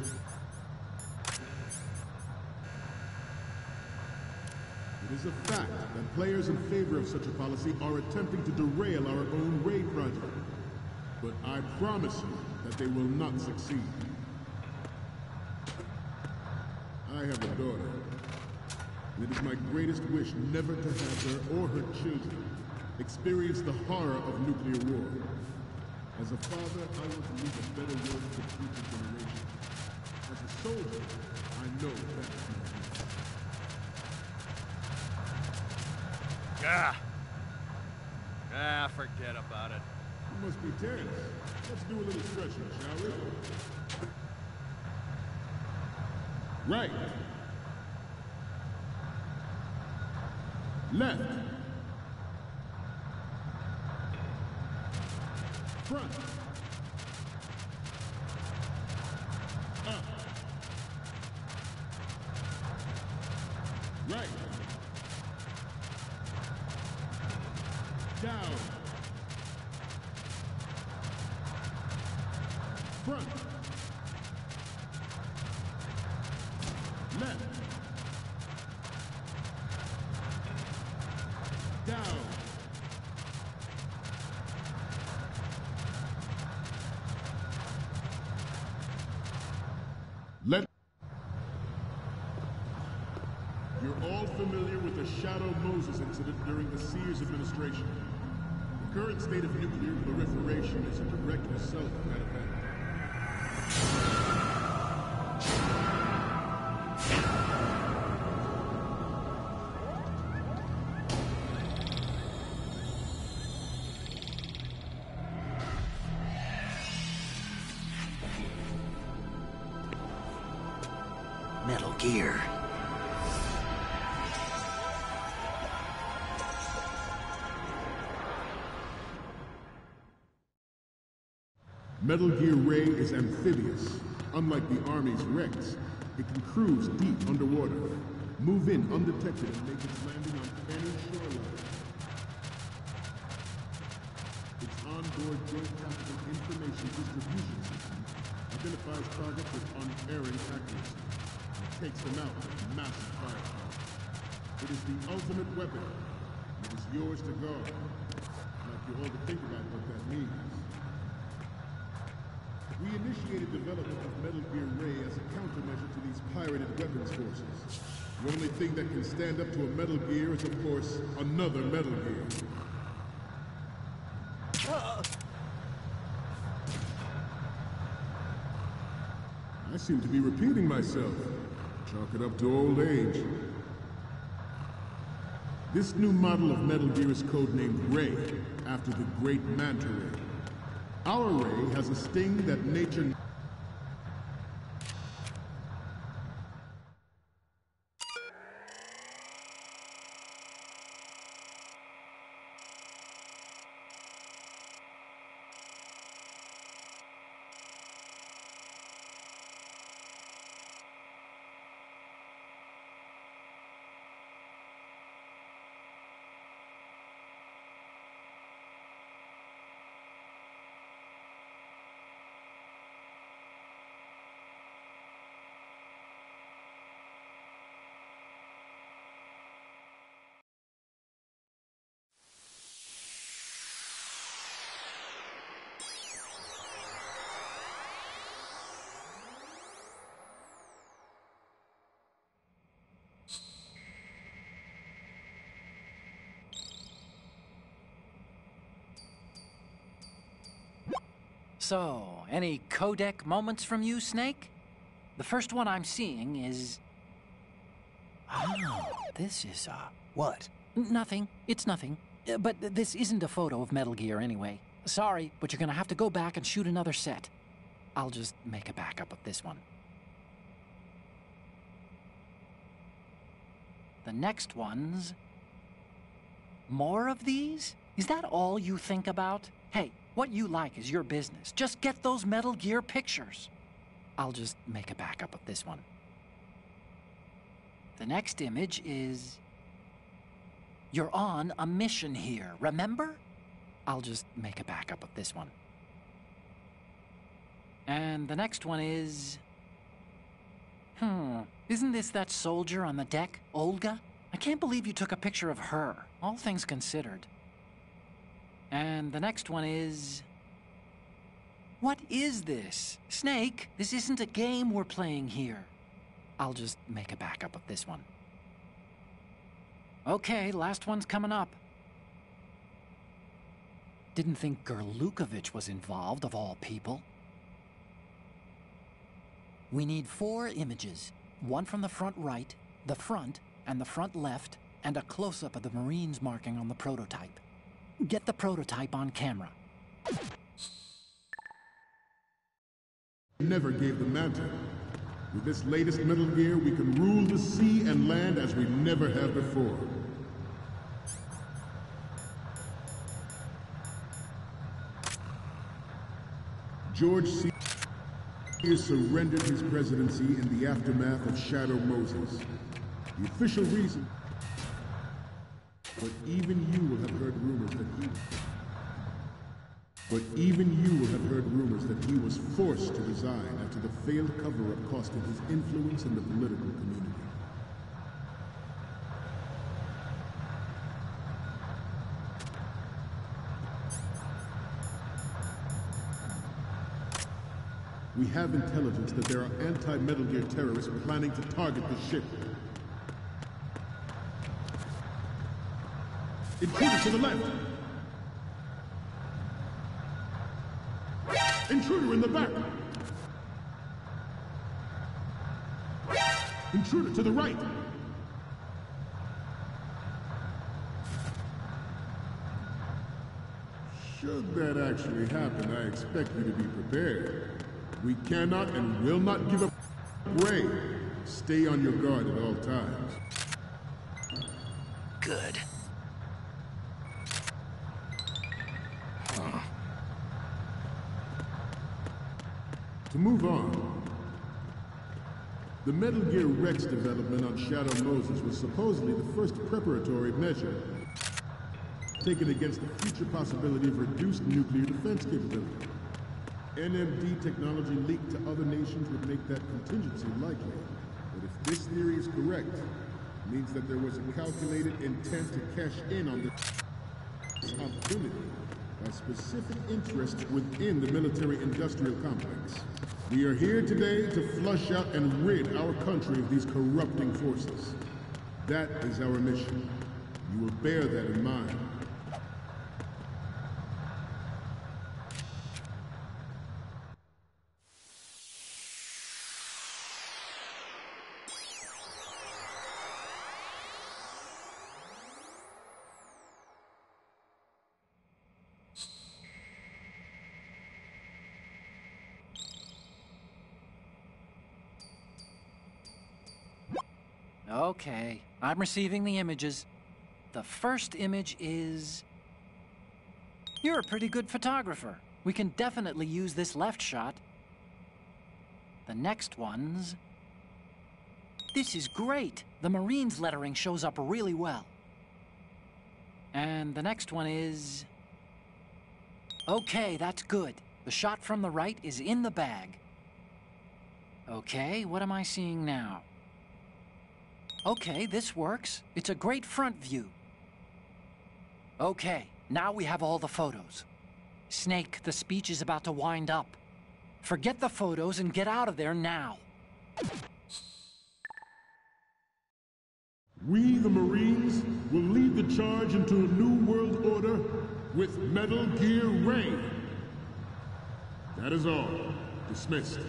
It is a fact that players in favor of such a policy are attempting to derail our own raid project. But I promise you that they will not succeed. I have a daughter, and it is my greatest wish never to have her or her children experience the horror of nuclear war. As a father, I want to leave a better world for future generations. As a soldier, I know that is my duty. Forget about it. You must be tense. Let's do a little stretching, shall we? Right. Left. Front. Up. Right. Down. Front. Left. Down. You're all familiar with the Shadow Moses incident during the Sears administration. The current state of nuclear proliferation is a direct result of that event. Gear. Metal Gear Ray is amphibious. Unlike the Army's Rex, it can cruise deep underwater, move in undetected and make its landing on any shoreline. Its onboard joint tactical information distribution system identifies targets with unerring accuracy and takes them out with massive firepower. It is the ultimate weapon, and it is yours to guard. I'd like you all to think about what that means. We initiated development of Metal Gear Ray as a countermeasure to these pirated weapons forces. The only thing that can stand up to a Metal Gear is, of course, another Metal Gear. I seem to be repeating myself. Chalk it up to old age. This new model of Metal Gear is codenamed Ray, after the great Manta Ray. Our Ray has a sting that nature... So, any codec moments from you, Snake? The first one I'm seeing is... Oh, this is, What? Nothing. It's nothing. But this isn't a photo of Metal Gear anyway. Sorry, but you're gonna have to go back and shoot another set. I'll just make a backup of this one. The next one's... More of these? Is that all you think about? Hey, what you like is your business. Just get those Metal Gear pictures. I'll just make a backup of this one. The next image is... You're on a mission here, remember? I'll just make a backup of this one. And the next one is... Isn't this that soldier on the deck, Olga? I can't believe you took a picture of her, all things considered. And the next one is... What is this? Snake, this isn't a game we're playing here. I'll just make a backup of this one. Okay, last one's coming up. Didn't think Gerlukovich was involved, of all people. We need 4 images. One from the front right, the front, and the front left, and a close-up of the Marines marking on the prototype. Get the prototype on camera. Never gave the Manta. With this latest Metal Gear, we can rule the sea and land as we never have before. George C. surrendered his presidency in the aftermath of Shadow Moses. The official reason... But even you will have heard rumors that he was forced to resign after the failed cover-up cost him his influence in the political community. We have intelligence that there are anti-Metal Gear terrorists planning to target the ship. Intruder to the left! Intruder in the back! Intruder to the right! Should that actually happen, I expect you to be prepared. We cannot and will not give up Ray. Stay on your guard at all times. Good. To move on, the Metal Gear Rex development on Shadow Moses was supposedly the first preparatory measure taken against the future possibility of reduced nuclear defense capability. NMD technology leaked to other nations would make that contingency likely. But if this theory is correct, it means that there was a calculated intent to cash in on this opportunity by specific interests within the military-industrial complex. We are here today to flush out and rid our country of these corrupting forces. That is our mission. You will bear that in mind. Okay, I'm receiving the images. The first image is... You're a pretty good photographer. We can definitely use this left shot. The next one's... This is great. The Marines lettering shows up really well. And the next one is... Okay, that's good. The shot from the right is in the bag. Okay, what am I seeing now? Okay, this works. It's a great front view. Okay, now we have all the photos. Snake, the speech is about to wind up. Forget the photos and get out of there now. We, the Marines, will lead the charge into a new world order with Metal Gear Ray. That is all. Dismissed.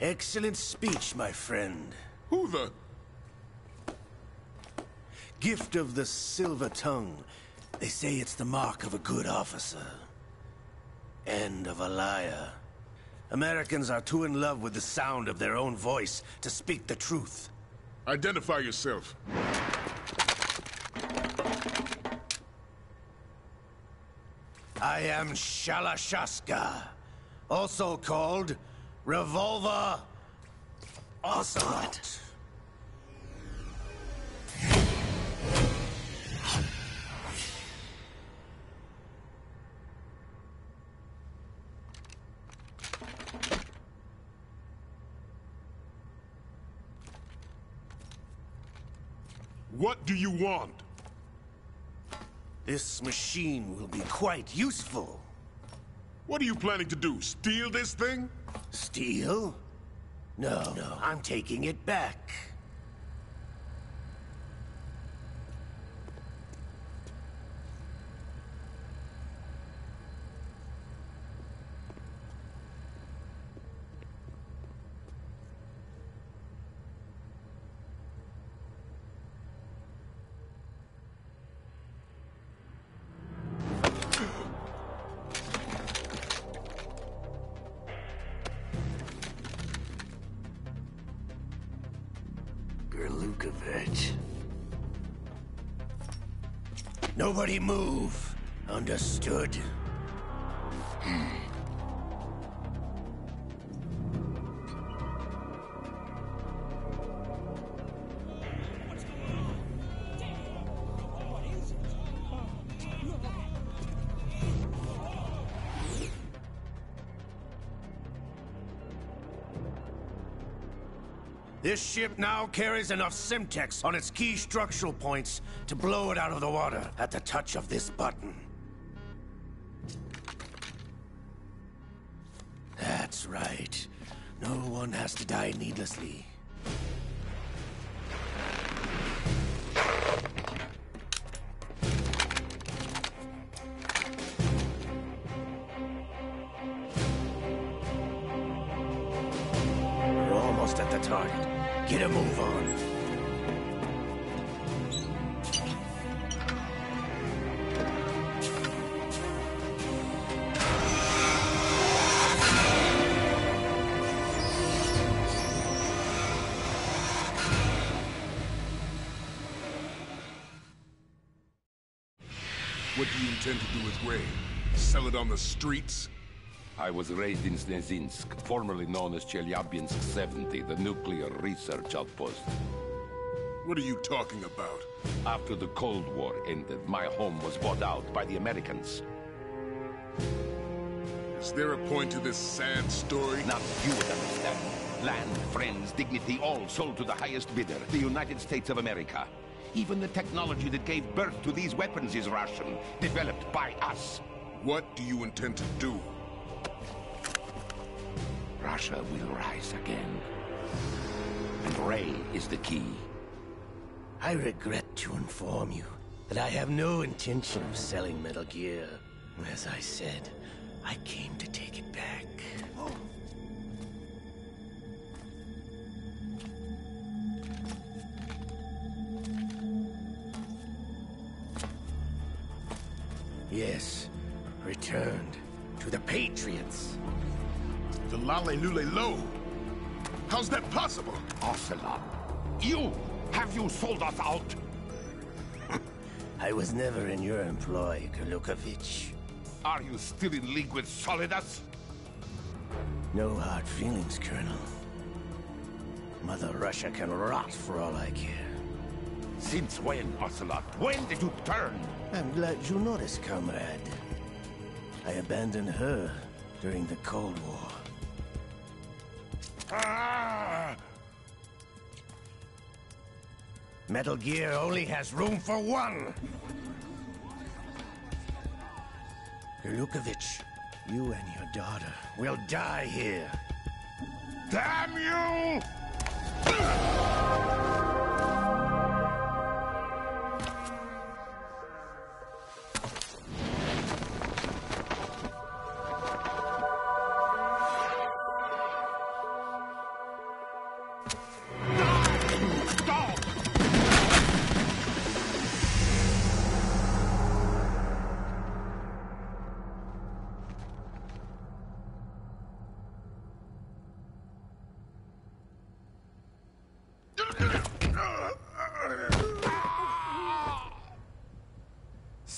Excellent speech, my friend. Who the... Gift of the silver tongue. They say it's the mark of a good officer. And of a liar. Americans are too in love with the sound of their own voice to speak the truth. Identify yourself. I am Shalashaska, also called Revolver Ocelot. What do you want? This machine will be quite useful. What are you planning to do? Steal this thing? Steal? No, I'm taking it back. Lukovich. Nobody move. Understood? This ship now carries enough Simtex on its key structural points to blow it out of the water at the touch of this button. That's right. No one has to die needlessly. almost at the target. Get a move on. What do you intend to do with Ray? Sell it on the streets? I was raised in Snezinsk, formerly known as Chelyabinsk 70, the nuclear research outpost. What are you talking about? After the Cold War ended, my home was bought out by the Americans. Is there a point to this sad story? Not you would understand. Land, friends, dignity, all sold to the highest bidder, the United States of America. Even the technology that gave birth to these weapons is Russian, developed by us. What do you intend to do? Russia will rise again. And Ray is the key. I regret to inform you that I have no intention of selling Metal Gear. As I said, I came to take it back. Yes, returned to the Patriots. The Lale Lule Lo? How's that possible? Ocelot, have you sold us out? I was never in your employ, Gurlukovich. Are you still in league with Solidus? No hard feelings, Colonel. Mother Russia can rot for all I care. Since when, Ocelot? When did you turn? I'm glad you noticed, comrade. I abandoned her during the Cold War. Ah! Metal Gear only has room for one! Gurlukovich, you and your daughter will die here. Damn you!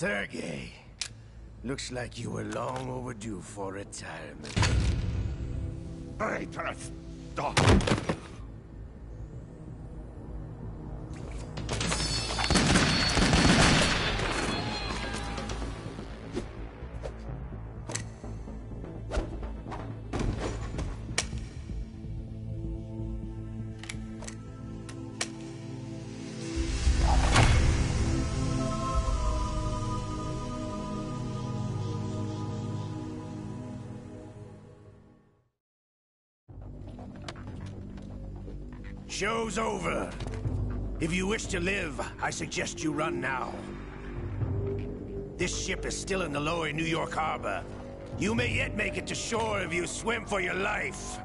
Sergei, looks like you were long overdue for retirement. Traitorous dog! Show's over. If you wish to live, I suggest you run now. This ship is still in the lower New York harbor. You may yet make it to shore if you swim for your life.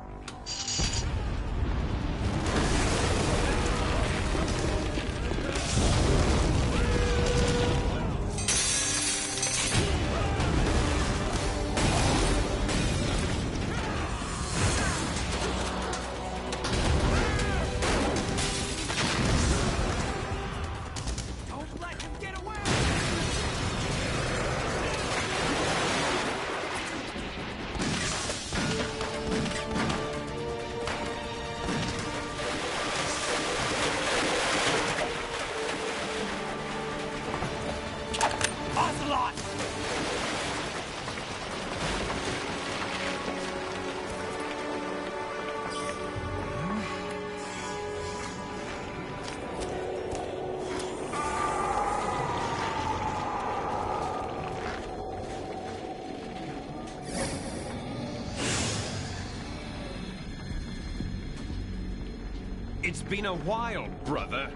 It's been a while, brother.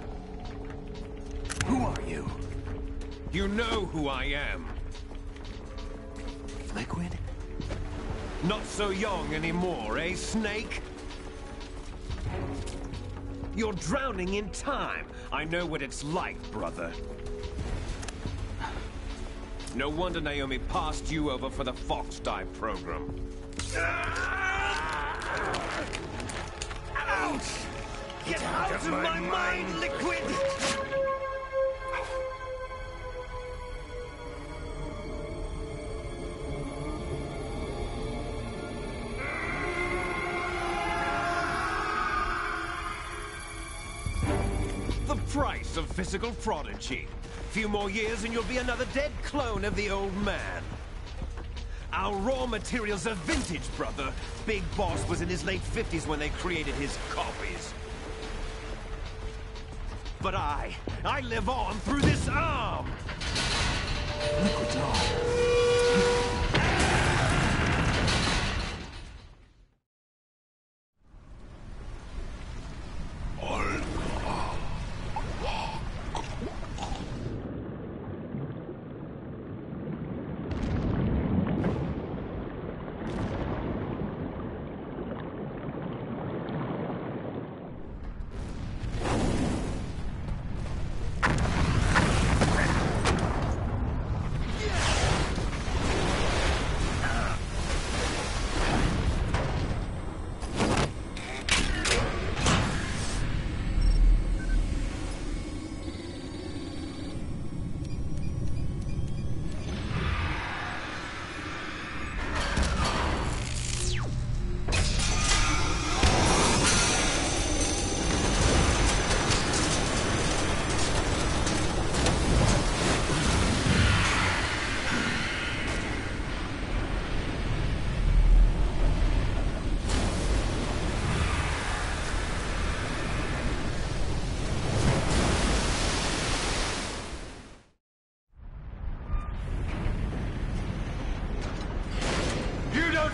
Who are you? You know who I am. Liquid? Not so young anymore, eh, Snake? You're drowning in time. I know what it's like, brother. No wonder Naomi passed you over for the Fox Dive program. Ouch! Get out of my mind, Liquid! The price of physical prodigy. Few more years and you'll be another dead clone of the old man. Our raw materials are vintage, brother. Big Boss was in his late 50s when they created his copies. But I live on through this arm! Liquid's on.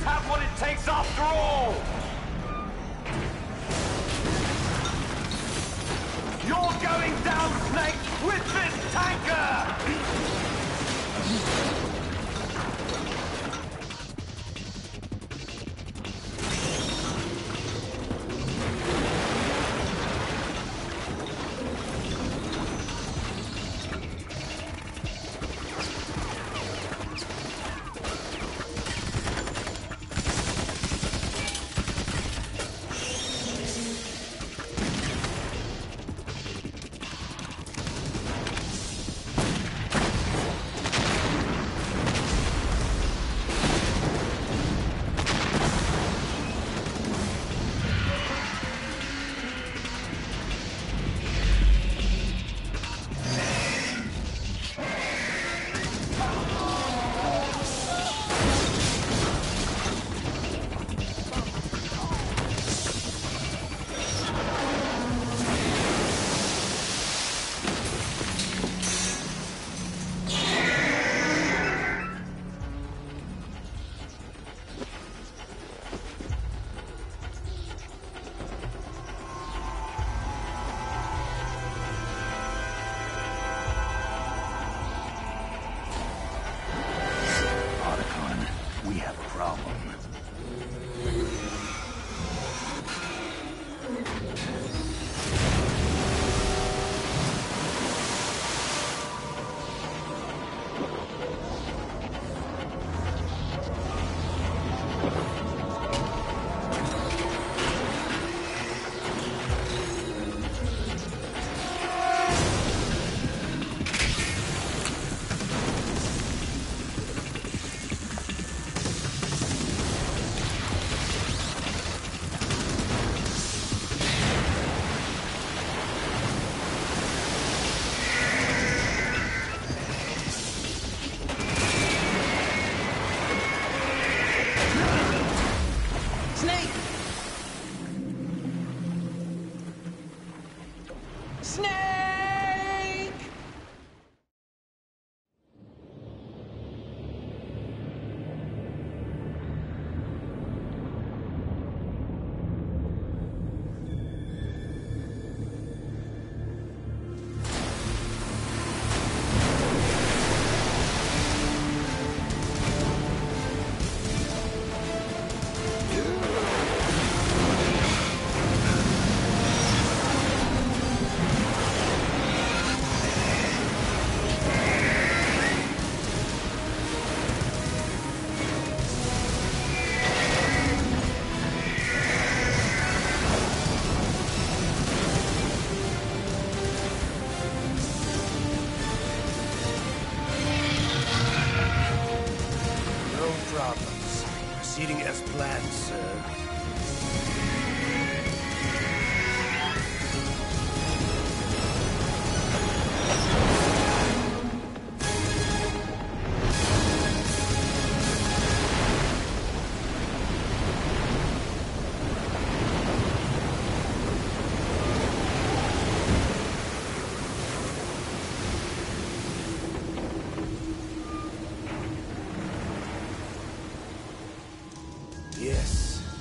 Have what it takes after all! You're going down, Snake, with this tanker!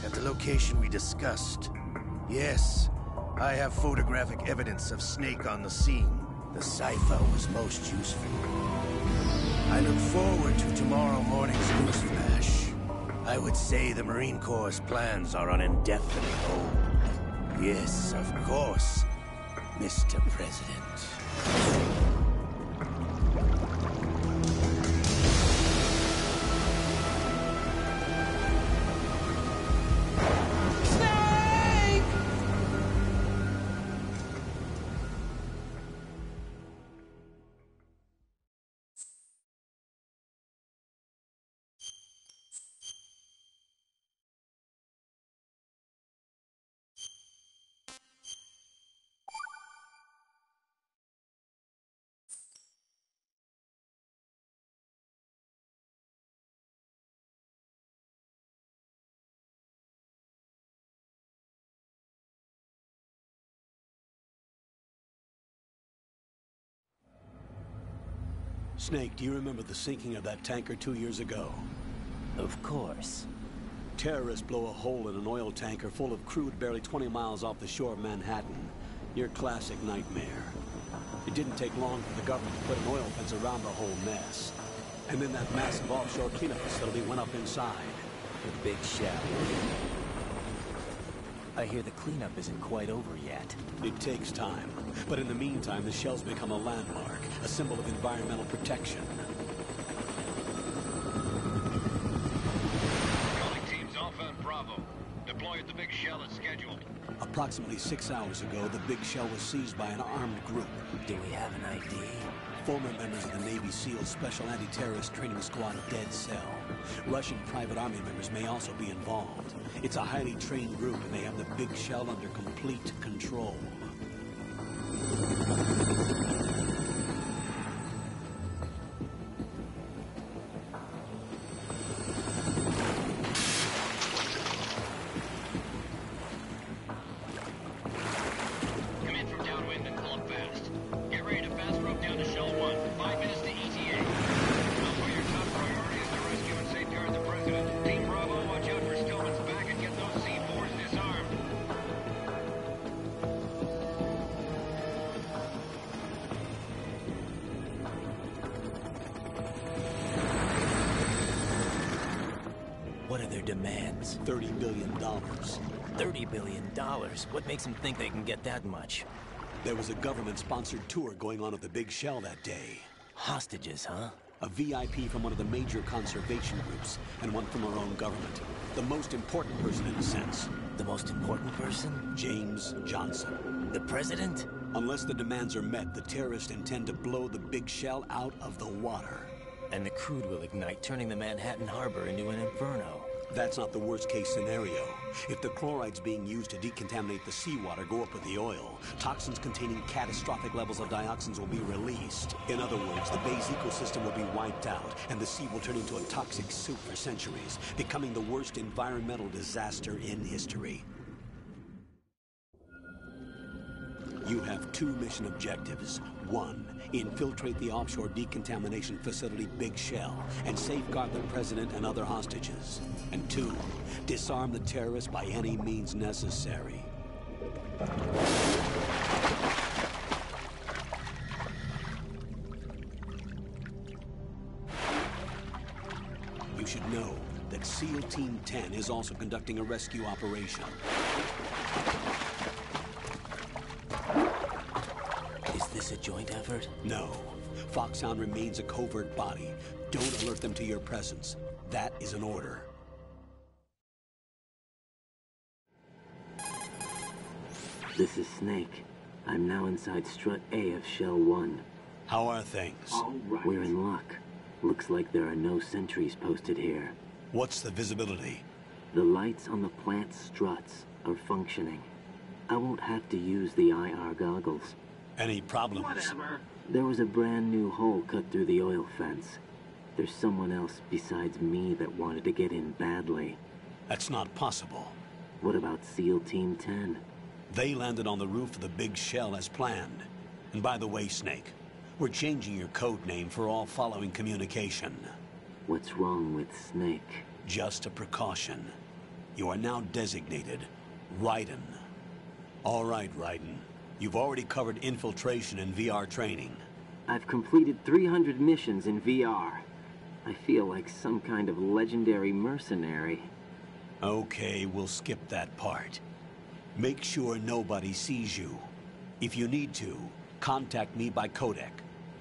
at the location we discussed. Yes, I have photographic evidence of Snake on the scene. The cipher was most useful. I look forward to tomorrow morning's news flash. I would say the Marine Corps' plans are on indefinite hold. Yes, of course, Mr. President. Snake, do you remember the sinking of that tanker 2 years ago? Of course. Terrorists blow a hole in an oil tanker full of crude barely 20 miles off the shore of Manhattan. Your classic nightmare. It didn't take long for the government to put an oil fence around the whole mess. And then that massive offshore cleanup facility went up inside. The Big Shell. I hear the cleanup isn't quite over yet. It takes time. But in the meantime, the shell's become a landmark, a symbol of environmental protection. Calling teams Alpha and Bravo. Deploy at the Big Shell as scheduled. Approximately 6 hours ago, the Big Shell was seized by an armed group. Do we have an ID? Former members of the Navy SEALs Special Anti-Terrorist Training Squad Dead Cell. Russian private army members may also be involved. It's a highly trained group, and they have the Big Shell under complete control. What are their demands? $30 billion. $30 billion? What makes them think they can get that much? There was a government-sponsored tour going on at the Big Shell that day. Hostages, huh? A VIP from one of the major conservation groups, and one from our own government. The most important person in a sense. The most important person? James Johnson. The president? Unless the demands are met, the terrorists intend to blow the Big Shell out of the water. And the crude will ignite, turning the Manhattan Harbor into an inferno. That's not the worst-case scenario. If the chlorides being used to decontaminate the seawater go up with the oil, toxins containing catastrophic levels of dioxins will be released. In other words, the bay's ecosystem will be wiped out, and the sea will turn into a toxic soup for centuries, becoming the worst environmental disaster in history. You have two mission objectives. One, infiltrate the offshore decontamination facility Big Shell and safeguard the president and other hostages. And two, disarm the terrorists by any means necessary. You should know that SEAL Team 10 is also conducting a rescue operation. Is this a joint effort? No. Foxhound remains a covert body. Don't alert them to your presence. That is an order. This is Snake. I'm now inside Strut A of Shell 1. How are things? We're in luck. Looks like there are no sentries posted here. What's the visibility? The lights on the plant's struts are functioning. I won't have to use the IR goggles. Any problems? Whatever. There was a brand new hole cut through the oil fence. There's someone else besides me that wanted to get in badly. That's not possible. What about SEAL Team 10? They landed on the roof of the Big Shell as planned. And by the way, Snake, we're changing your code name for all following communication. What's wrong with Snake? Just a precaution. You are now designated Raiden. All right, Raiden. You've already covered infiltration and VR training. I've completed 300 missions in VR. I feel like some kind of legendary mercenary. Okay, we'll skip that part. Make sure nobody sees you. If you need to, contact me by codec.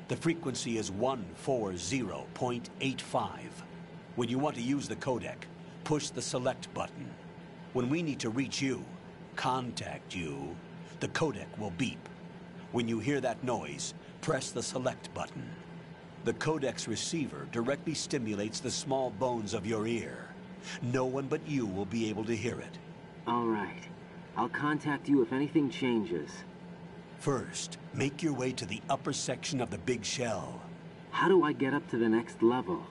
The frequency is 140.85. When you want to use the codec, push the select button. When we need to reach you, contact you, the codec will beep. When you hear that noise, press the select button. The codec's receiver directly stimulates the small bones of your ear. No one but you will be able to hear it. All right. I'll contact you if anything changes. First, make your way to the upper section of the big shell. How do I get up to the next level?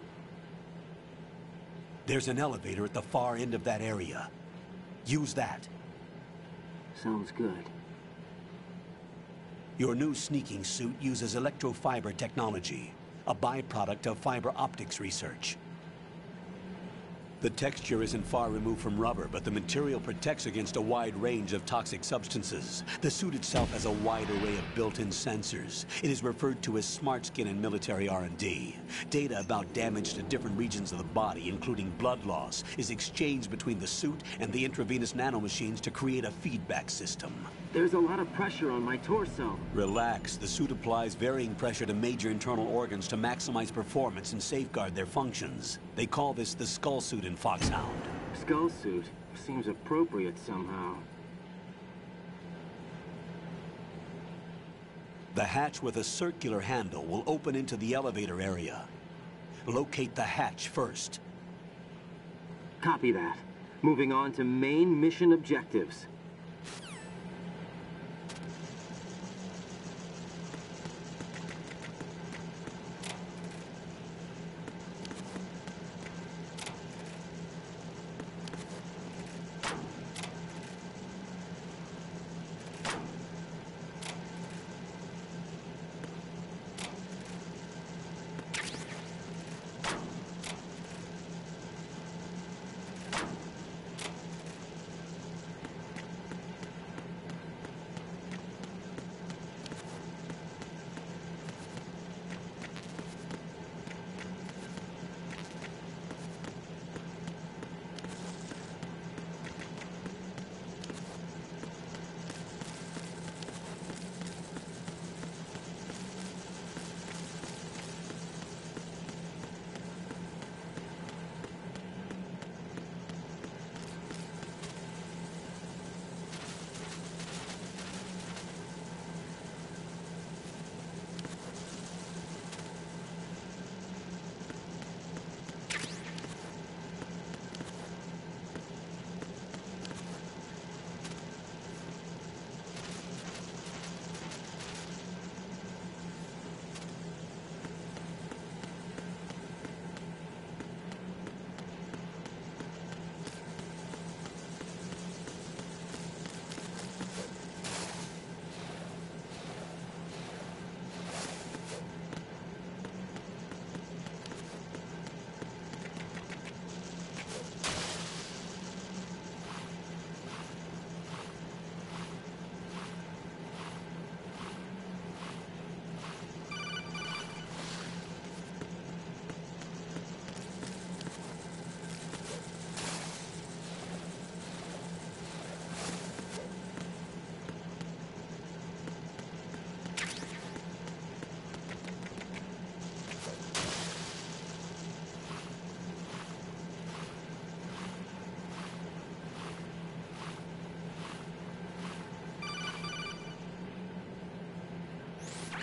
There's an elevator at the far end of that area. Use that. Sounds good. Your new sneaking suit uses electrofiber technology, a byproduct of fiber optics research. The texture isn't far removed from rubber, but the material protects against a wide range of toxic substances. The suit itself has a wide array of built-in sensors. It is referred to as smart skin in military R&D. Data about damage to different regions of the body, including blood loss, is exchanged between the suit and the intravenous nanomachines to create a feedback system. There's a lot of pressure on my torso. Relax. The suit applies varying pressure to major internal organs to maximize performance and safeguard their functions. They call this the skull suit in Foxhound. Skull suit? Seems appropriate somehow. The hatch with a circular handle will open into the elevator area. Locate the hatch first. Copy that. Moving on to main mission objectives.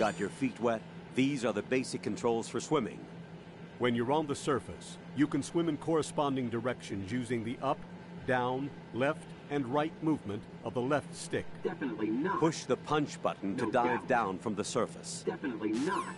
Got your feet wet? These are the basic controls for swimming. When you're on the surface, you can swim in corresponding directions using the up, down, left, and right movement of the left stick. Definitely not. Push the punch button to dive down from the surface. Definitely not.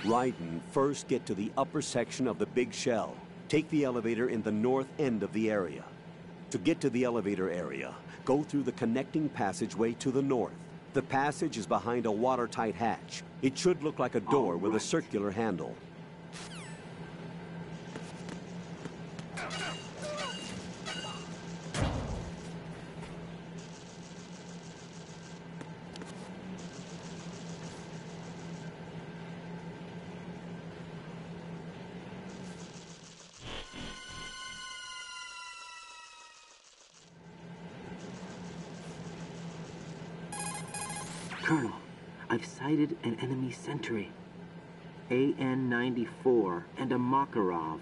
Raiden, first get to the upper section of the big shell. Take the elevator in the north end of the area. To get to the elevator area, go through the connecting passageway to the north. The passage is behind a watertight hatch. It should look like a door with a circular handle. Colonel, I've sighted an enemy sentry. AN-94 and a Makarov.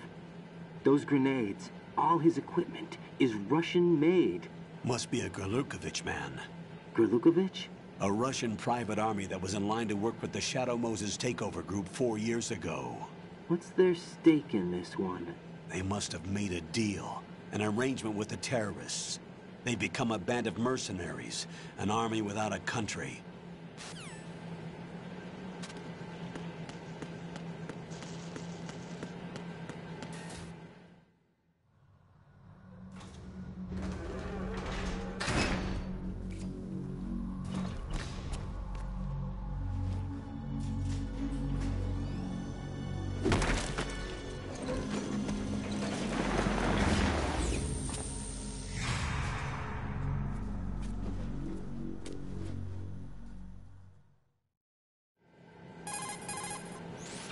Those grenades, all his equipment, is Russian-made. Must be a Gurlukovich man. Gurlukovich? A Russian private army that was in line to work with the Shadow Moses takeover group 4 years ago. What's their stake in this one? They must have made a deal, an arrangement with the terrorists. They become a band of mercenaries, an army without a country.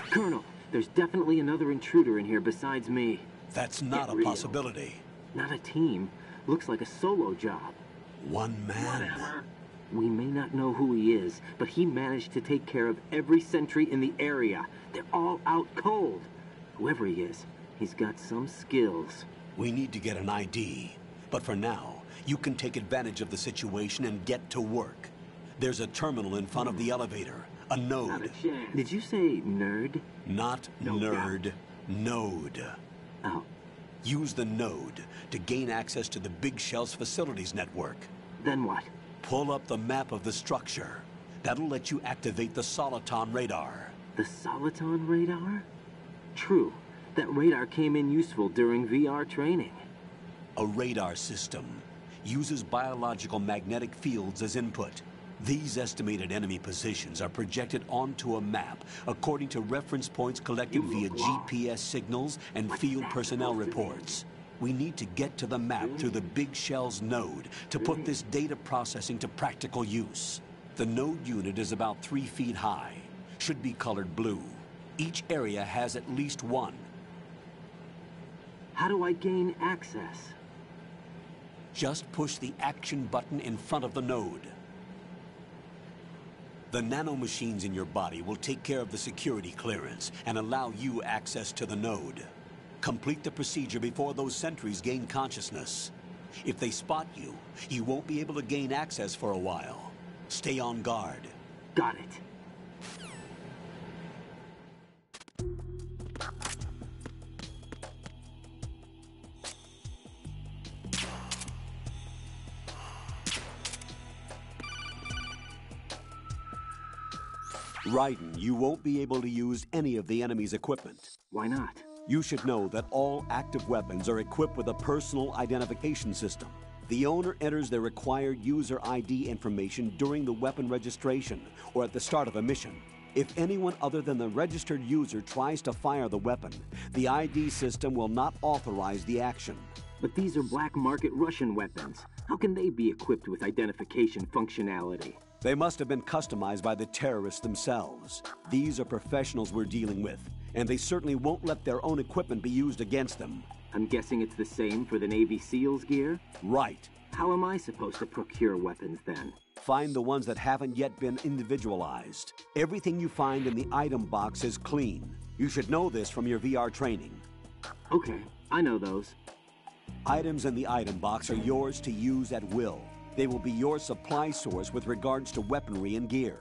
Colonel, there's definitely another intruder in here besides me. That's not a possibility. Not a team. Looks like a solo job. One man. Whatever. We may not know who he is, but he managed to take care of every sentry in the area. They're all out cold. Whoever he is, he's got some skills. We need to get an ID. But for now, you can take advantage of the situation and get to work. There's a terminal in front of the elevator. A node. Not a chance. Did you say nerd? Not nerd. Node. Oh. Use the node to gain access to the Big Shell's facilities network. Then what? Pull up the map of the structure. That'll let you activate the Soliton radar. The Soliton radar? True. That radar came in useful during VR training. A radar system uses biological magnetic fields as input. These estimated enemy positions are projected onto a map according to reference points collected via GPS signals and field personnel reports. We need to get to the map through the Big Shell's node to put this data processing to practical use. The node unit is about 3 feet high, should be colored blue. Each area has at least one. How do I gain access? Just push the action button in front of the node. The nanomachines in your body will take care of the security clearance and allow you access to the node. Complete the procedure before those sentries gain consciousness. If they spot you, you won't be able to gain access for a while. Stay on guard. Got it. Raiden, you won't be able to use any of the enemy's equipment. Why not? You should know that all active weapons are equipped with a personal identification system. The owner enters their required user ID information during the weapon registration or at the start of a mission. If anyone other than the registered user tries to fire the weapon, the ID system will not authorize the action. But these are black market Russian weapons. How can they be equipped with identification functionality? They must have been customized by the terrorists themselves. These are professionals we're dealing with, and they certainly won't let their own equipment be used against them. I'm guessing it's the same for the Navy SEALs gear? Right. How am I supposed to procure weapons then? Find the ones that haven't yet been individualized. Everything you find in the item box is clean. You should know this from your VR training. Okay, I know those. Items in the item box are yours to use at will. They will be your supply source with regards to weaponry and gear.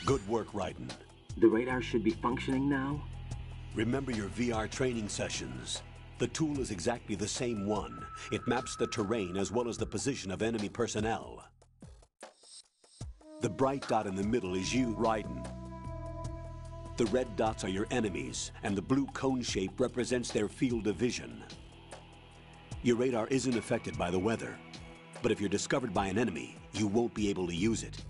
Good work, Raiden. The radar should be functioning now? Remember your VR training sessions. The tool is exactly the same one. It maps the terrain as well as the position of enemy personnel. The bright dot in the middle is you, Raiden. The red dots are your enemies, and the blue cone shape represents their field of vision. Your radar isn't affected by the weather, but if you're discovered by an enemy, you won't be able to use it.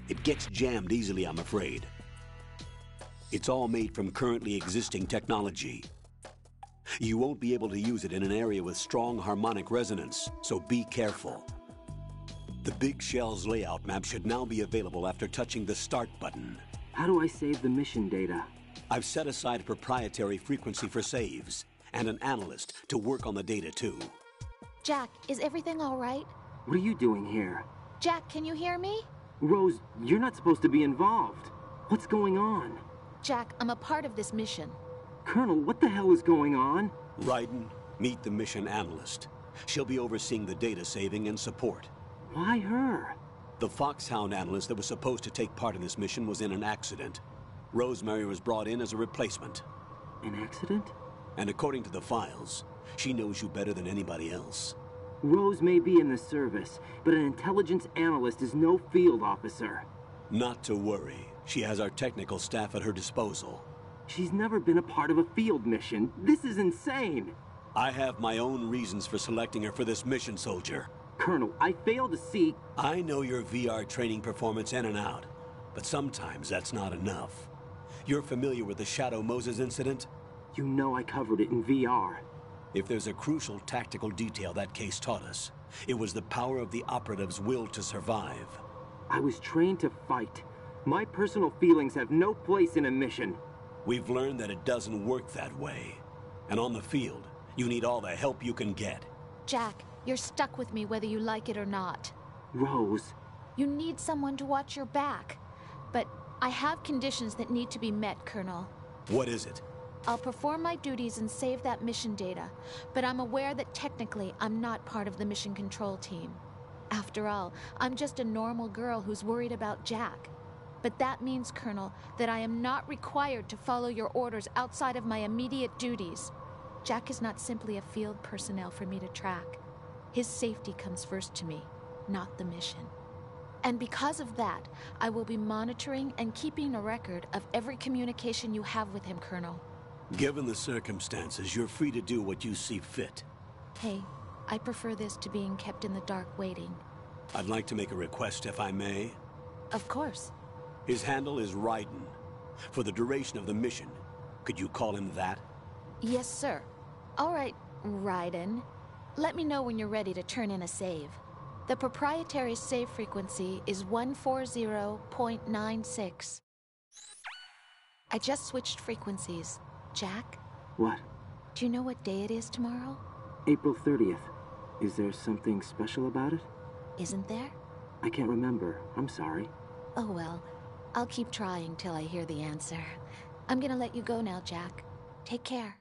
It gets jammed easily, I'm afraid. It's all made from currently existing technology. You won't be able to use it in an area with strong harmonic resonance, so be careful. The Big Shell's layout map should now be available after touching the Start button. How do I save the mission data? I've set aside a proprietary frequency for saves, and an analyst to work on the data too. Jack, is everything all right? What are you doing here? Jack, can you hear me? Rose, you're not supposed to be involved. What's going on? Jack, I'm a part of this mission. Colonel, what the hell is going on? Raiden, meet the mission analyst. She'll be overseeing the data saving and support. Why her? The Foxhound analyst that was supposed to take part in this mission was in an accident. Rosemary was brought in as a replacement. An accident? And according to the files, she knows you better than anybody else. Rose may be in the service, but an intelligence analyst is no field officer. Not to worry. She has our technical staff at her disposal. She's never been a part of a field mission. This is insane. I have my own reasons for selecting her for this mission, soldier. Colonel, I fail to see... I know your VR training performance in and out, but sometimes that's not enough. You're familiar with the Shadow Moses incident? You know I covered it in VR. If there's a crucial tactical detail that case taught us, it was the power of the operative's will to survive. I was trained to fight. My personal feelings have no place in a mission. We've learned that it doesn't work that way. And on the field, you need all the help you can get. Jack, you're stuck with me whether you like it or not. Rose. You need someone to watch your back. But I have conditions that need to be met, Colonel. What is it? I'll perform my duties and save that mission data, but I'm aware that technically I'm not part of the mission control team. After all, I'm just a normal girl who's worried about Jack. But that means, Colonel, that I am not required to follow your orders outside of my immediate duties. Jack is not simply a field personnel for me to track. His safety comes first to me, not the mission. And because of that, I will be monitoring and keeping a record of every communication you have with him, Colonel. Given the circumstances, you're free to do what you see fit. Hey, I prefer this to being kept in the dark waiting. I'd like to make a request, if I may. Of course. His handle is Raiden. For the duration of the mission, could you call him that? Yes, sir. All right, Raiden. Let me know when you're ready to turn in a save. The proprietary save frequency is 140.96. I just switched frequencies. Jack? What? Do you know what day it is tomorrow? April 30th. Is there something special about it? Isn't there? I can't remember. I'm sorry. Oh well. I'll keep trying till I hear the answer. I'm gonna let you go now, Jack. Take care.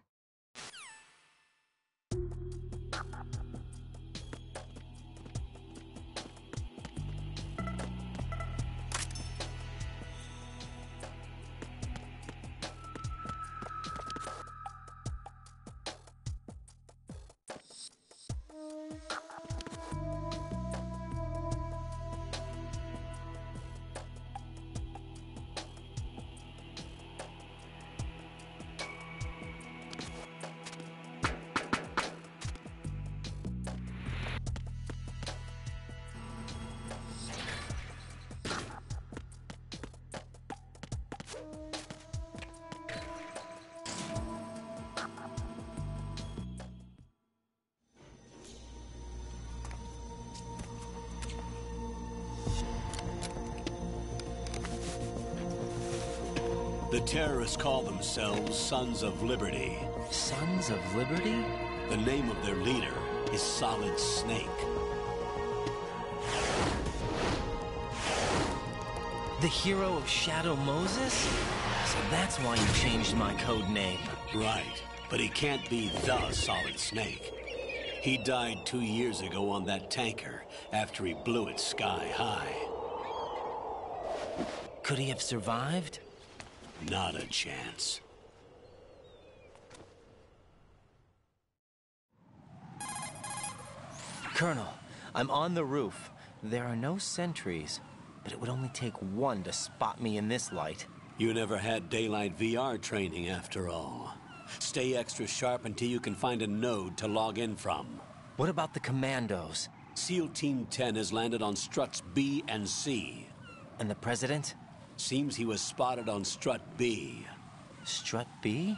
The terrorists call themselves Sons of Liberty. Sons of Liberty? The name of their leader is Solid Snake. The hero of Shadow Moses? So that's why you changed my code name. Right, but he can't be the Solid Snake. He died 2 years ago on that tanker after he blew it sky high. Could he have survived? Not a chance. Colonel, I'm on the roof. There are no sentries, but it would only take one to spot me in this light. You never had daylight VR training, after all. Stay extra sharp until you can find a node to log in from. What about the commandos? SEAL Team 10 has landed on struts B and C. And the President? Seems he was spotted on strut B. Strut B?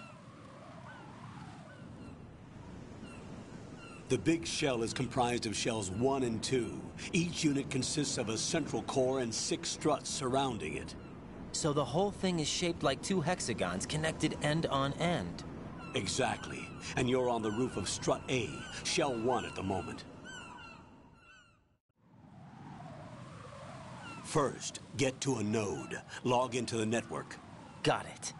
The big shell is comprised of shells 1 and 2. Each unit consists of a central core and 6 struts surrounding it. So the whole thing is shaped like 2 hexagons connected end on end. Exactly. And you're on the roof of strut A, shell 1 at the moment. First, get to a node. Log into the network. Got it.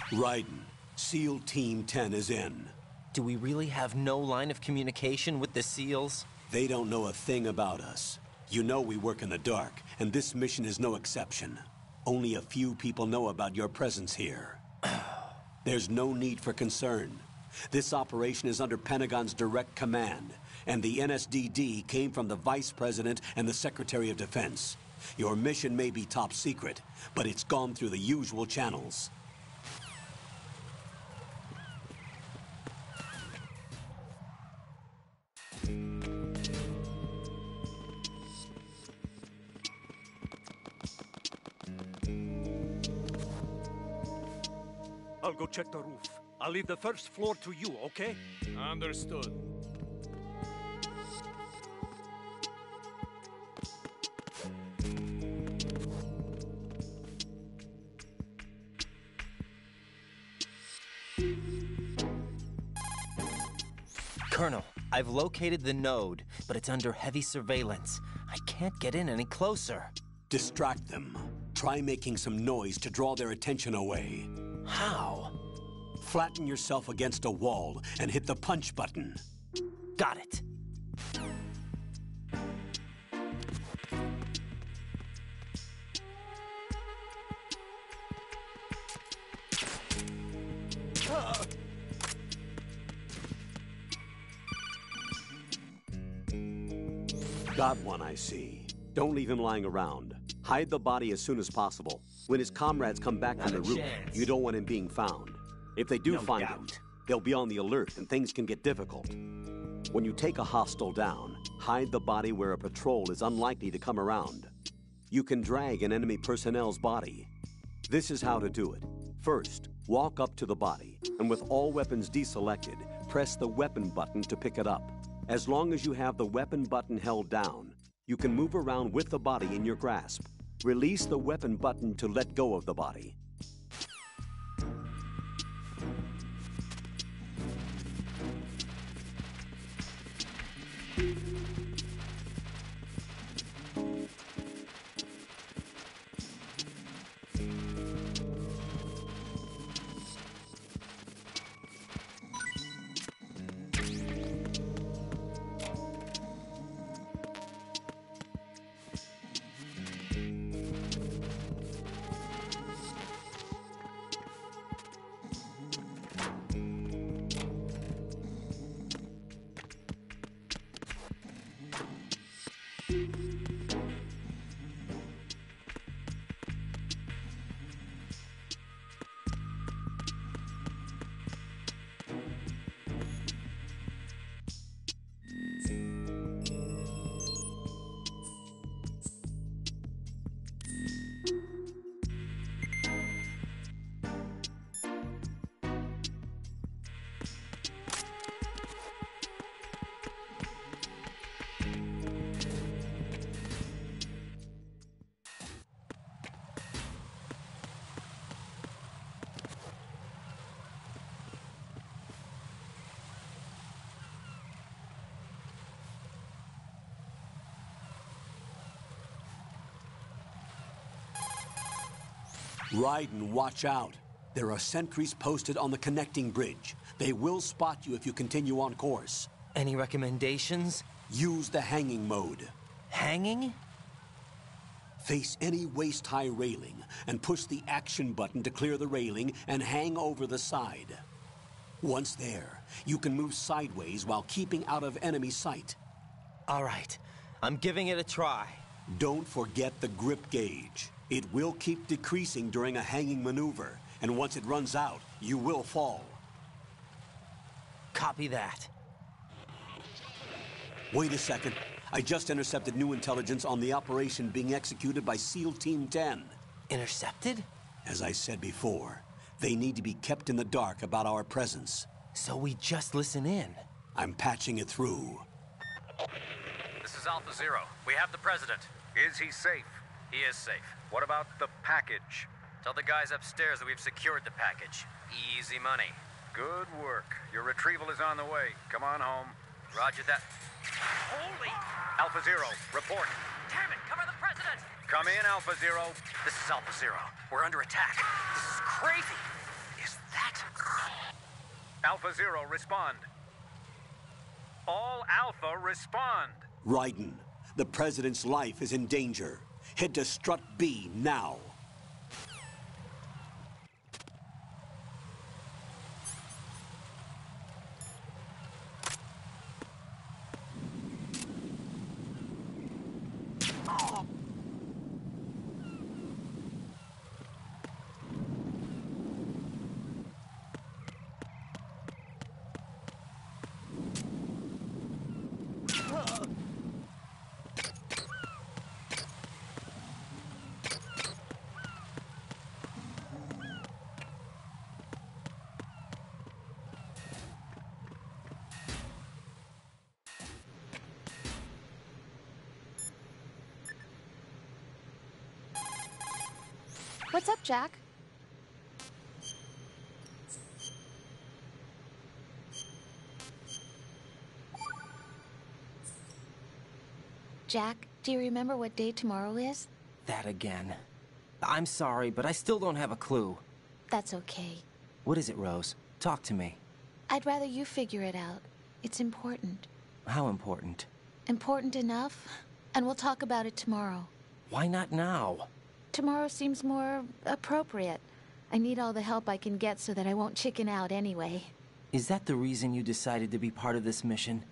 Raiden, SEAL Team 10 is in. Do we really have no line of communication with the SEALs? They don't know a thing about us. You know we work in the dark, and this mission is no exception. Only a few people know about your presence here. There's no need for concern. This operation is under Pentagon's direct command, and the NSDD came from the Vice President and the Secretary of Defense. Your mission may be top secret, but it's gone through the usual channels. I'll go check the roof. I'll leave the first floor to you, okay? Understood. Colonel, I've located the node, but it's under heavy surveillance. I can't get in any closer. Distract them. Try making some noise to draw their attention away. How? Flatten yourself against a wall and hit the punch button. Got it. Got one, I see. Don't leave him lying around. Hide the body as soon as possible. When his comrades come back from the roof, you don't want him being found. If they do find him, they'll be on the alert and things can get difficult. When you take a hostile down, hide the body where a patrol is unlikely to come around. You can drag an enemy personnel's body. This is how to do it. First, walk up to the body, and with all weapons deselected, press the weapon button to pick it up. As long as you have the weapon button held down, you can move around with the body in your grasp. Release the weapon button to let go of the body. Raiden, watch out. There are sentries posted on the connecting bridge. They will spot you if you continue on course. Any recommendations? Use the hanging mode. Hanging? Face any waist-high railing and push the action button to clear the railing and hang over the side. Once there, you can move sideways while keeping out of enemy sight. All right, I'm giving it a try. Don't forget the grip gauge. It will keep decreasing during a hanging maneuver, and once it runs out, you will fall. Copy that. Wait a second. I just intercepted new intelligence on the operation being executed by SEAL Team 10. Intercepted? As I said before, they need to be kept in the dark about our presence. So we just listen in? I'm patching it through. This is Alpha Zero. We have the President. Is he safe? He is safe. What about the package? Tell the guys upstairs that we've secured the package. Easy money. Good work. Your retrieval is on the way. Come on home. Roger that. Holy! Alpha Zero, report. Damn it, cover the President! Come in, Alpha Zero. This is Alpha Zero. We're under attack. This is crazy. Is that... Alpha Zero, respond. All Alpha, respond. Raiden, the President's life is in danger. Head to Strut B now. What's up, Jack? Jack, do you remember what day tomorrow is? That again. I'm sorry, but I still don't have a clue. That's okay. What is it, Rose? Talk to me. I'd rather you figure it out. It's important. How important? Important enough? And we'll talk about it tomorrow. Why not now? Tomorrow seems more appropriate. I need all the help I can get so that I won't chicken out anyway. Is that the reason you decided to be part of this mission?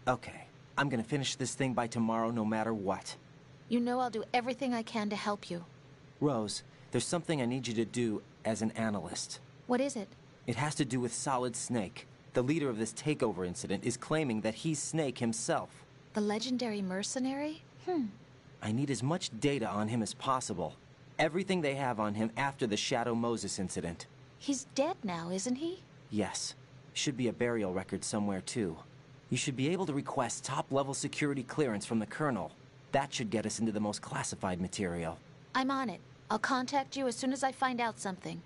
Okay, I'm gonna finish this thing by tomorrow no matter what. You know I'll do everything I can to help you. Rose, there's something I need you to do as an analyst. What is it? It has to do with Solid Snake. The leader of this takeover incident is claiming that he's Snake himself. The legendary mercenary? I need as much data on him as possible. Everything they have on him after the Shadow Moses incident. He's dead now, isn't he? Yes. Should be a burial record somewhere, too. You should be able to request top-level security clearance from the Colonel. That should get us into the most classified material. I'm on it. I'll contact you as soon as I find out something.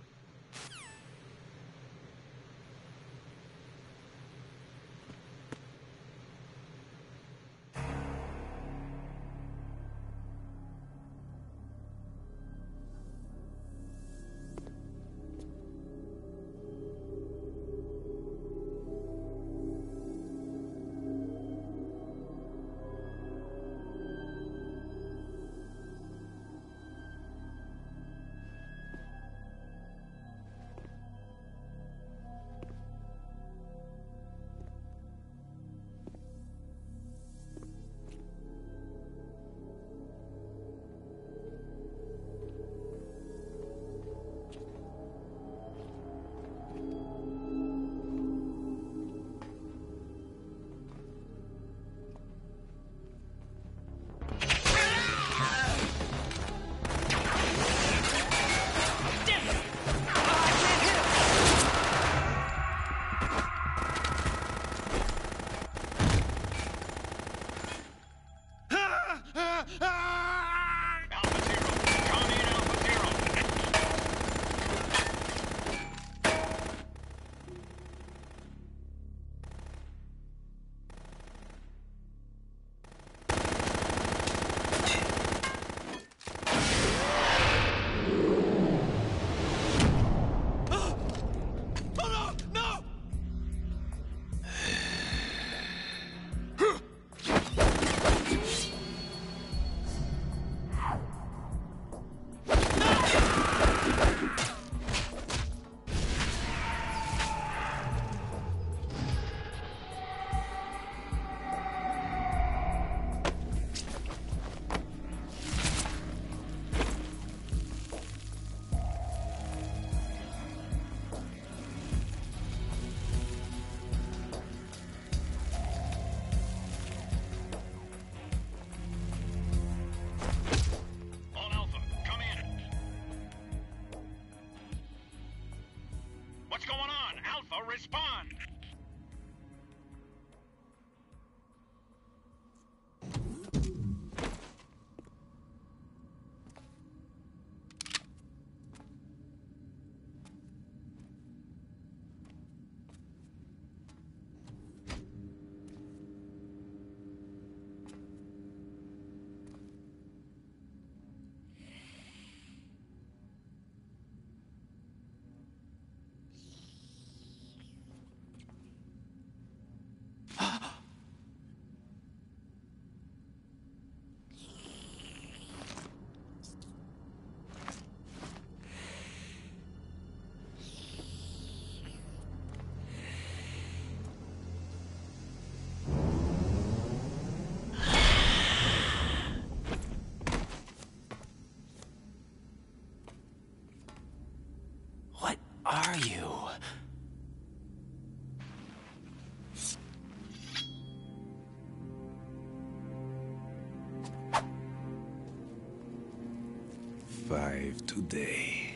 5 today.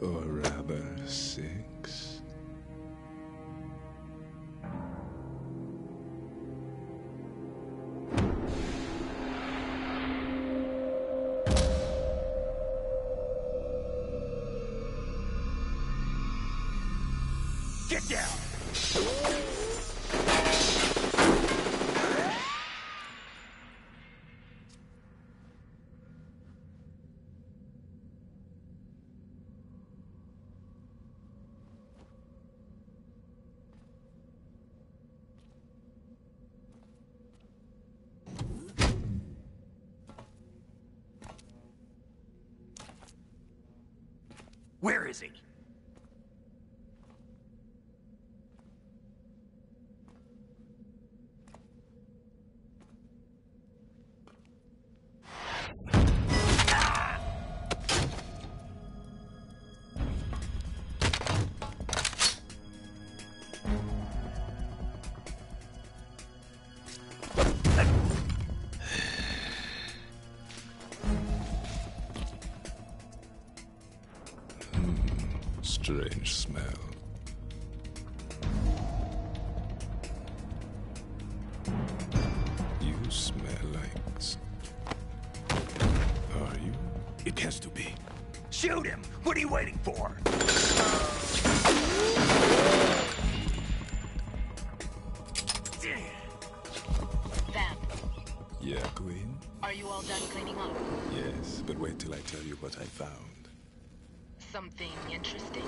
Or rather, 6. Get down! Where is he? Strange smell. You smell like... Are you? It has to be. Shoot him! What are you waiting for? Vamp, Yeah, Queen? are you all done cleaning up? Yes, but wait till I tell you what I found. Something interesting?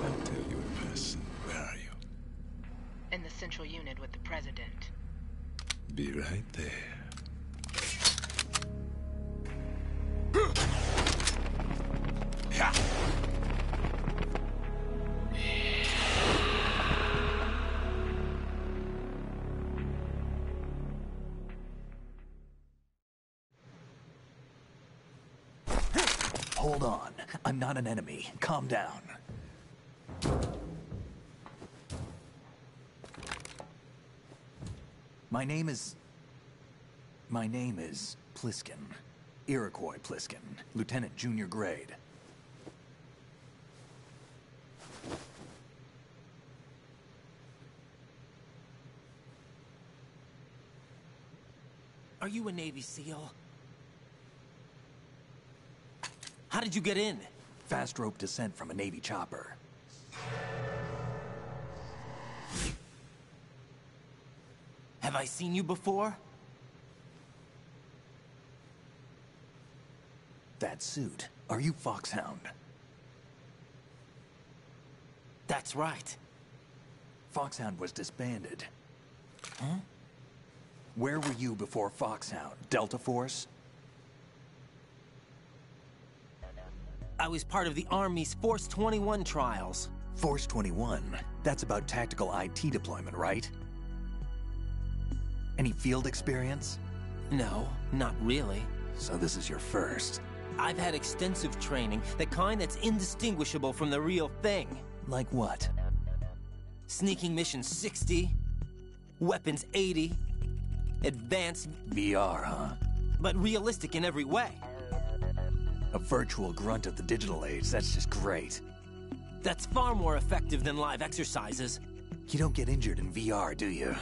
I'll tell you in person. Where are you? In the central unit with the president. Be right there. Hold on. I'm not an enemy. Calm down. My name is Pliskin. Iroquois Pliskin. Lieutenant Junior Grade. Are you a Navy SEAL? How did you get in? Fast rope descent from a Navy chopper. Have I seen you before? That suit. Are you Foxhound? That's right. Foxhound was disbanded. Huh? Where were you before Foxhound? Delta Force? I was part of the Army's Force 21 trials. Force 21? That's about tactical IT deployment, right? Any field experience? No, not really. So this is your first? I've had extensive training, the kind that's indistinguishable from the real thing. Like what? Sneaking Mission 60, Weapons 80, Advanced... VR, huh? But realistic in every way. A virtual grunt of the digital age, that's just great. That's far more effective than live exercises. You don't get injured in VR, do you?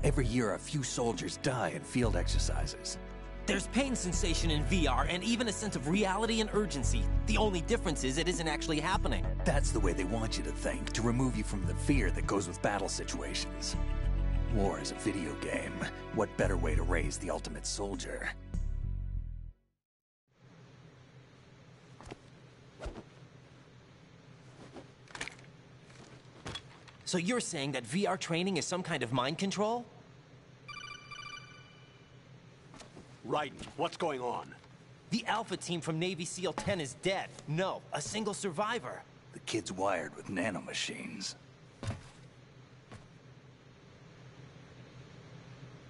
Every year a few soldiers die in field exercises. There's pain sensation in VR and even a sense of reality and urgency. The only difference is it isn't actually happening. That's the way they want you to think, to remove you from the fear that goes with battle situations. War is a video game. What better way to raise the ultimate soldier? So you're saying that VR training is some kind of mind control? Raiden, what's going on? The Alpha team from Navy SEAL 10 is dead. No, a single survivor. The kid's wired with nanomachines.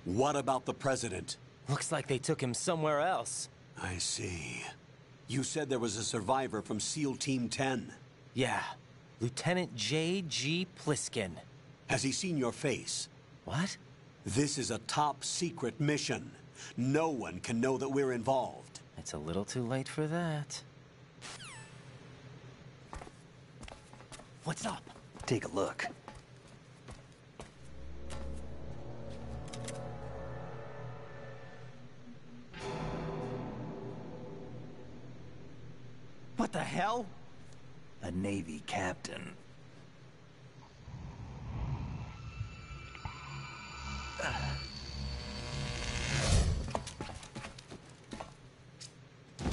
What about the president? Looks like they took him somewhere else. I see. You said there was a survivor from SEAL Team 10. Yeah. Lieutenant J.G. Pliskin. Has he seen your face? What? This is a top secret mission. No one can know that we're involved. It's a little too late for that. What's up? Take a look. What the hell? A Navy captain.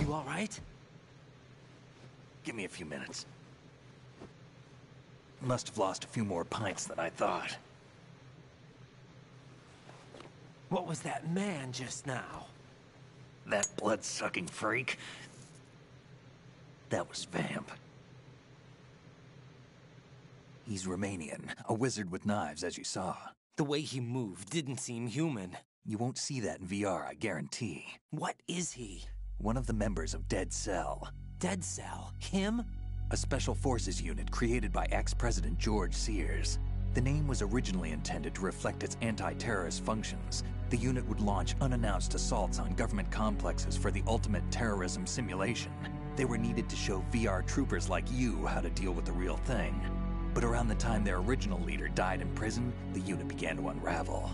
You all right? Give me a few minutes. Must have lost a few more pints than I thought. What was that man just now? That blood-sucking freak? That was Vamp. He's Romanian, a wizard with knives, as you saw. The way he moved didn't seem human. You won't see that in VR, I guarantee. What is he? One of the members of Dead Cell. Dead Cell? Him? A special forces unit created by ex-President George Sears. The name was originally intended to reflect its anti-terrorist functions. The unit would launch unannounced assaults on government complexes for the ultimate terrorism simulation. They were needed to show VR troopers like you how to deal with the real thing. But around the time their original leader died in prison, the unit began to unravel.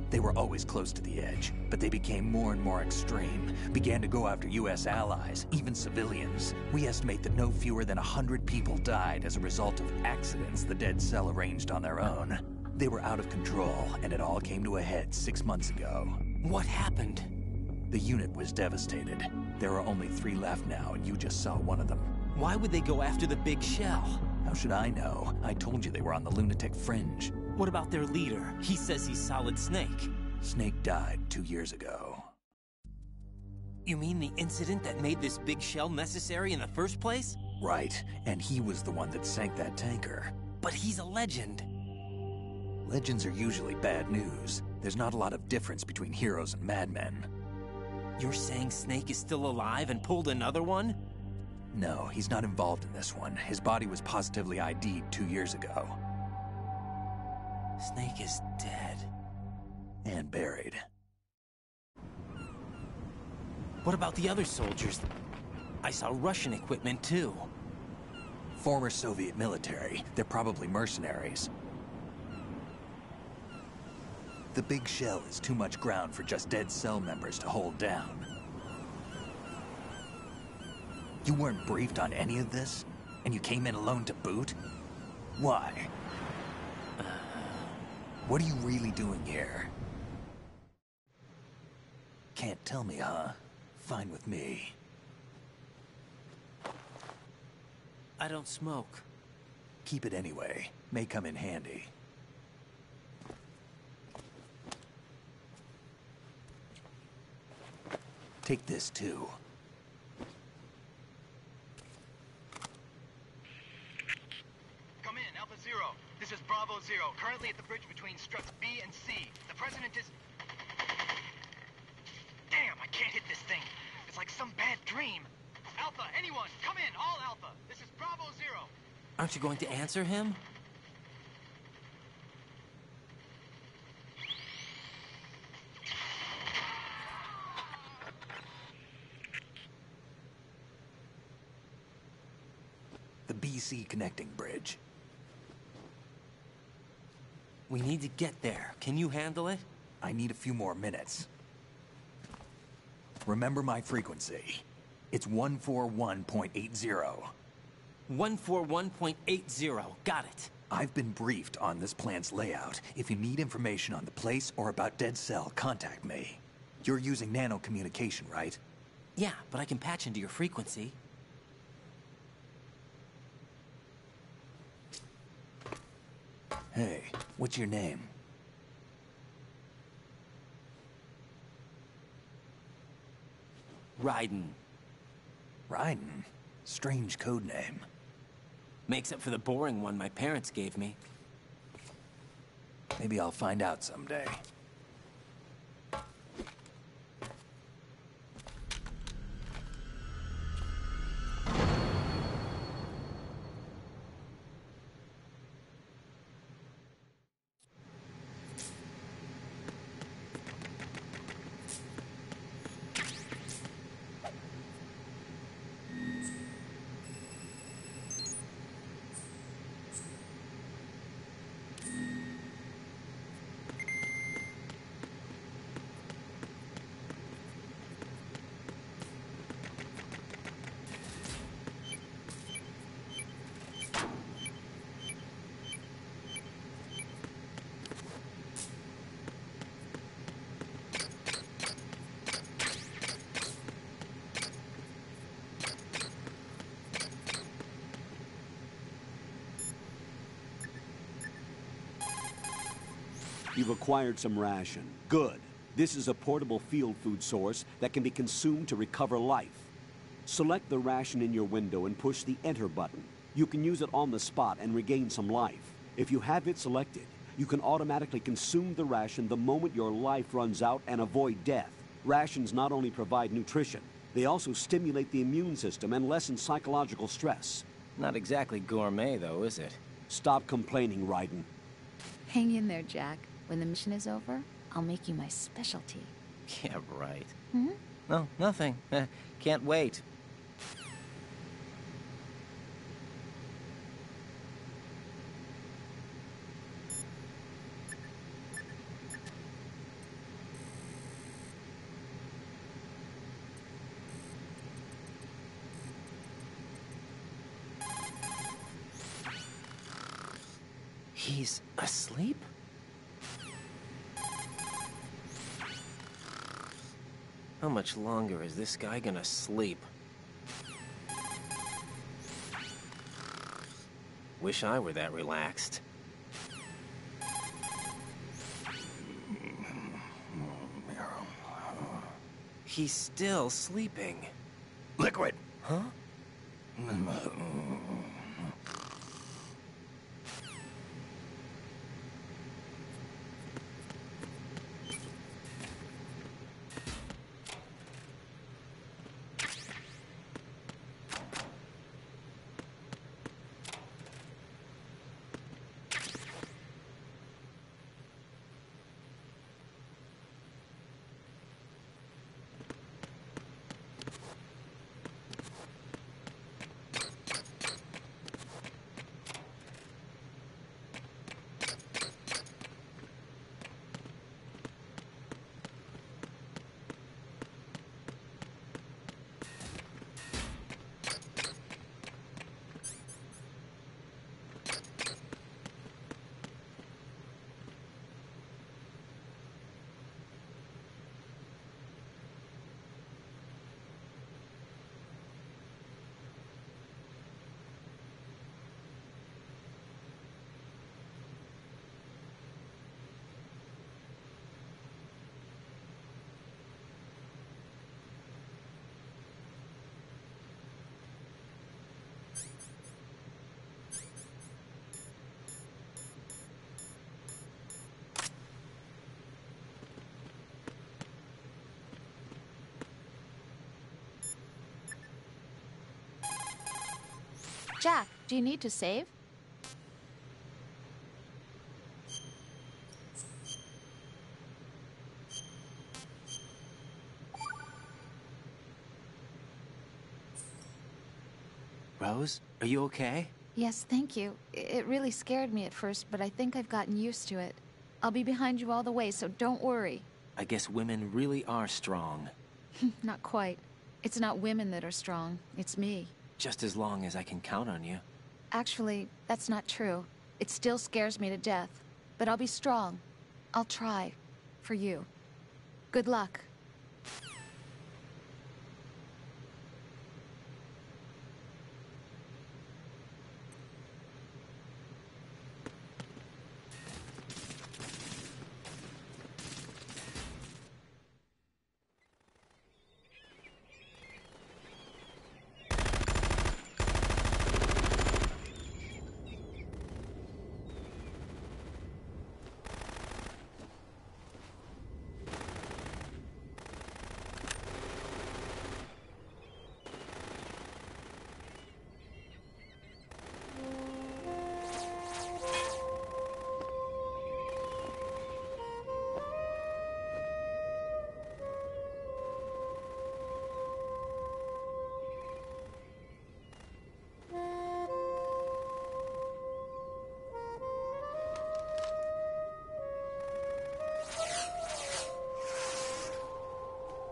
They were always close to the edge, but they became more and more extreme, began to go after US allies, even civilians. We estimate that no fewer than 100 people died as a result of accidents the Dead Cell arranged on their own. They were out of control, and it all came to a head 6 months ago. What happened? The unit was devastated. There are only 3 left now, and you just saw one of them. Why would they go after the big shell? How should I know? I told you they were on the lunatic fringe. What about their leader? He says he's Solid Snake. Snake died 2 years ago. You mean the incident that made this big shell necessary in the first place? Right, and he was the one that sank that tanker. But he's a legend. Legends are usually bad news. There's not a lot of difference between heroes and madmen. You're saying Snake is still alive and pulled another one? No, he's not involved in this one. His body was positively ID'd 2 years ago. Snake is dead. And buried. What about the other soldiers? I saw Russian equipment too. Former Soviet military. They're probably mercenaries. The big shell is too much ground for just Dead Cell members to hold down. You weren't briefed on any of this? And you came in alone to boot? Why? What are you really doing here? Can't tell me, huh? Fine with me. I don't smoke. Keep it anyway. May come in handy. Take this, too. Come in, Alpha Zero. This is Bravo Zero, currently at the bridge between struts B and C. The President is... Damn, I can't hit this thing. It's like some bad dream. Alpha, anyone, come in, all Alpha. This is Bravo Zero. Aren't you going to answer him? The BC connecting bridge. We need to get there. Can you handle it? I need a few more minutes. Remember my frequency. It's 141.80. 141.80. Got it. I've been briefed on this plant's layout. If you need information on the place or about Dead Cell, contact me. You're using nano communication, right? Yeah, but I can patch into your frequency. Hey, what's your name? Raiden. Raiden? Strange code name. Makes up for the boring one my parents gave me. Maybe I'll find out someday. You've acquired some ration. Good. This is a portable field food source that can be consumed to recover life. Select the ration in your window and push the Enter button. You can use it on the spot and regain some life. If you have it selected, you can automatically consume the ration the moment your life runs out and avoid death. Rations not only provide nutrition, they also stimulate the immune system and lessen psychological stress. Not exactly gourmet, though, is it? Stop complaining, Raiden. Hang in there, Jack. When the mission is over, I'll make you my specialty. Yeah, right. Hmm? No, nothing. Can't wait. He's asleep? How much longer is this guy gonna sleep? Wish I were that relaxed. He's still sleeping. Liquid! Huh? Jack, do you need to save? Rose, are you okay? Yes, thank you. It really scared me at first, but I think I've gotten used to it. I'll be behind you all the way, so don't worry. I guess women really are strong. Not quite. It's not women that are strong. It's me. Just as long as I can count on you. Actually, that's not true. It still scares me to death. But I'll be strong. I'll try. For you. Good luck.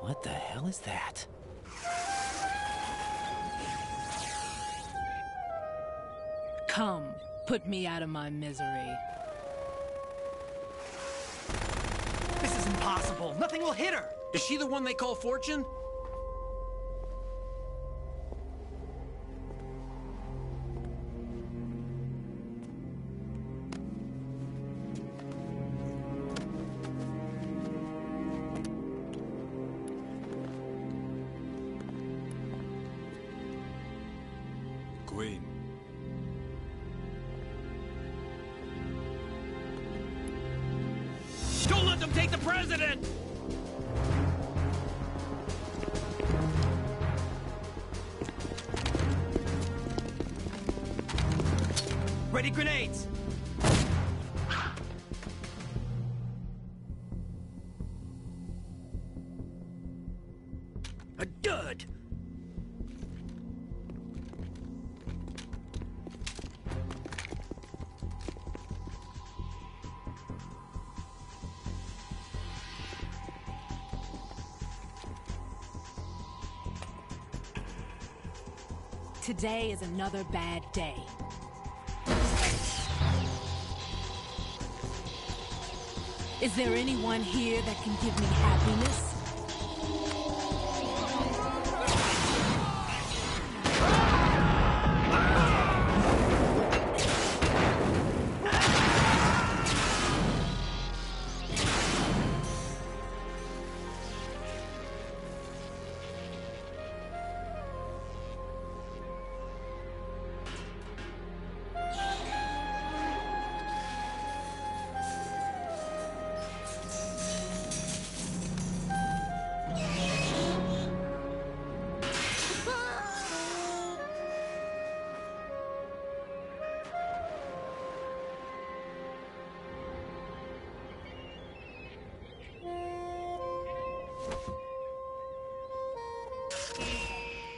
What the hell is that? Come, put me out of my misery. This is impossible. Nothing will hit her. Is she the one they call Fortune? Queen. Don't let them take the president! Ready grenades! A dud! Today is another bad day. Is there anyone here that can give me happiness?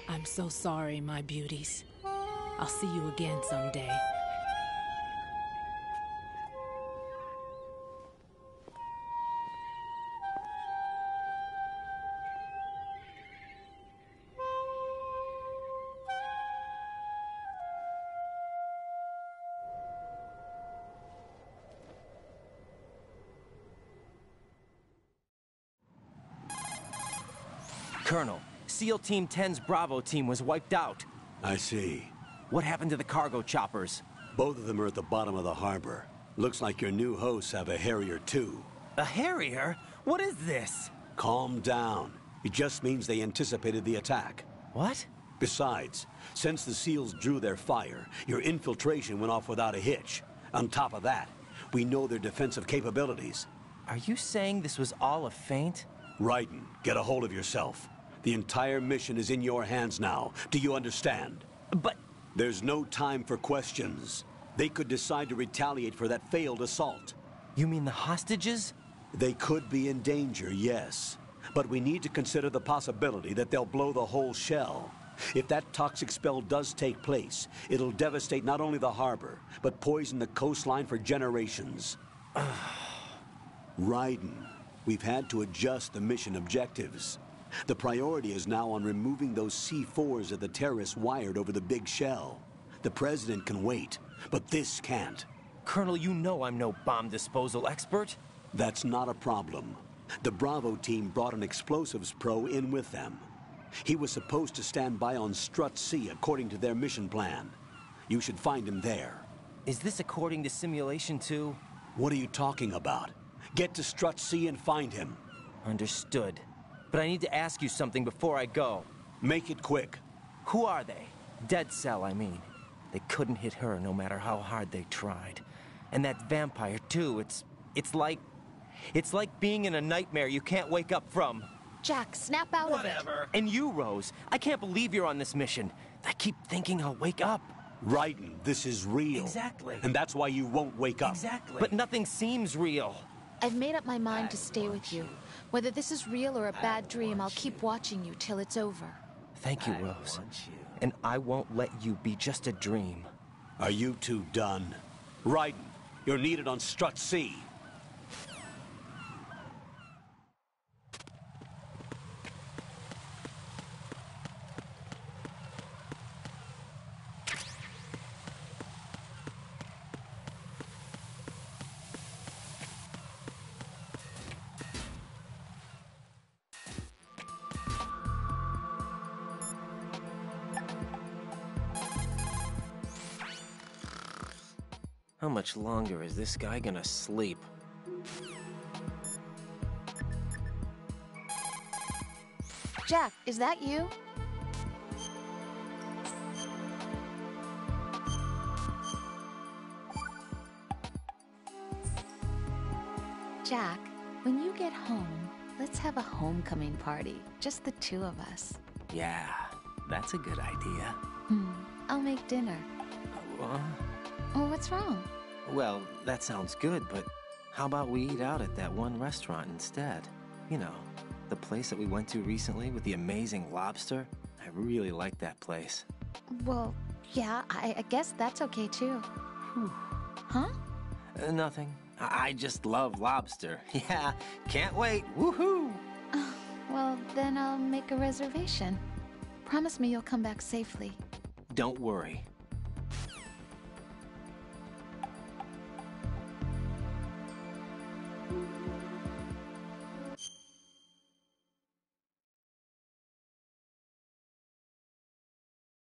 I'm so sorry, my beauties. I'll see you again someday. Colonel, SEAL Team 10's Bravo team was wiped out. I see. What happened to the cargo choppers? Both of them are at the bottom of the harbor. Looks like your new hosts have a Harrier too. A Harrier? What is this? Calm down. It just means they anticipated the attack. What? Besides, since the SEALs drew their fire, your infiltration went off without a hitch. On top of that, we know their defensive capabilities. Are you saying this was all a feint? Raiden, get a hold of yourself. The entire mission is in your hands now. Do you understand? But... There's no time for questions. They could decide to retaliate for that failed assault. You mean the hostages? They could be in danger, yes. But we need to consider the possibility that they'll blow the whole shell. If that toxic spell does take place, it'll devastate not only the harbor, but poison the coastline for generations. Raiden, we've had to adjust the mission objectives. The priority is now on removing those C4s that the terrorists wired over the big shell. The President can wait, but this can't. Colonel, you know I'm no bomb disposal expert. That's not a problem. The Bravo team brought an explosives pro in with them. He was supposed to stand by on Strut C according to their mission plan. You should find him there. Is this according to Simulation 2? What are you talking about? Get to Strut C and find him. Understood. But I need to ask you something before I go. Make it quick. Who are they? Dead Cell, I mean. They couldn't hit her no matter how hard they tried. And that vampire, too, it's like being in a nightmare you can't wake up from. Jack, snap out of it. And you, Rose. I can't believe you're on this mission. I keep thinking I'll wake up. Raiden, this is real. Exactly. And that's why you won't wake up. Exactly. But nothing seems real. I've made up my mind to stay with you. Whether this is real or a bad dream, I'll keep watching you till it's over. Thank you, Rose. And I won't let you be just a dream. Are you two done? Raiden, you're needed on Strut C. How much longer is this guy gonna sleep? Jack, is that you? When you get home, let's have a homecoming party. Just the two of us. Yeah, that's a good idea. I'll make dinner. Oh, what's wrong? Well, that sounds good, but how about we eat out at that one restaurant instead? You know, the place that we went to recently with the amazing lobster. I really like that place. Well, yeah, I guess that's okay too. Huh? Nothing. I just love lobster. Yeah, can't wait. Woohoo! Well, then I'll make a reservation. Promise me you'll come back safely. Don't worry.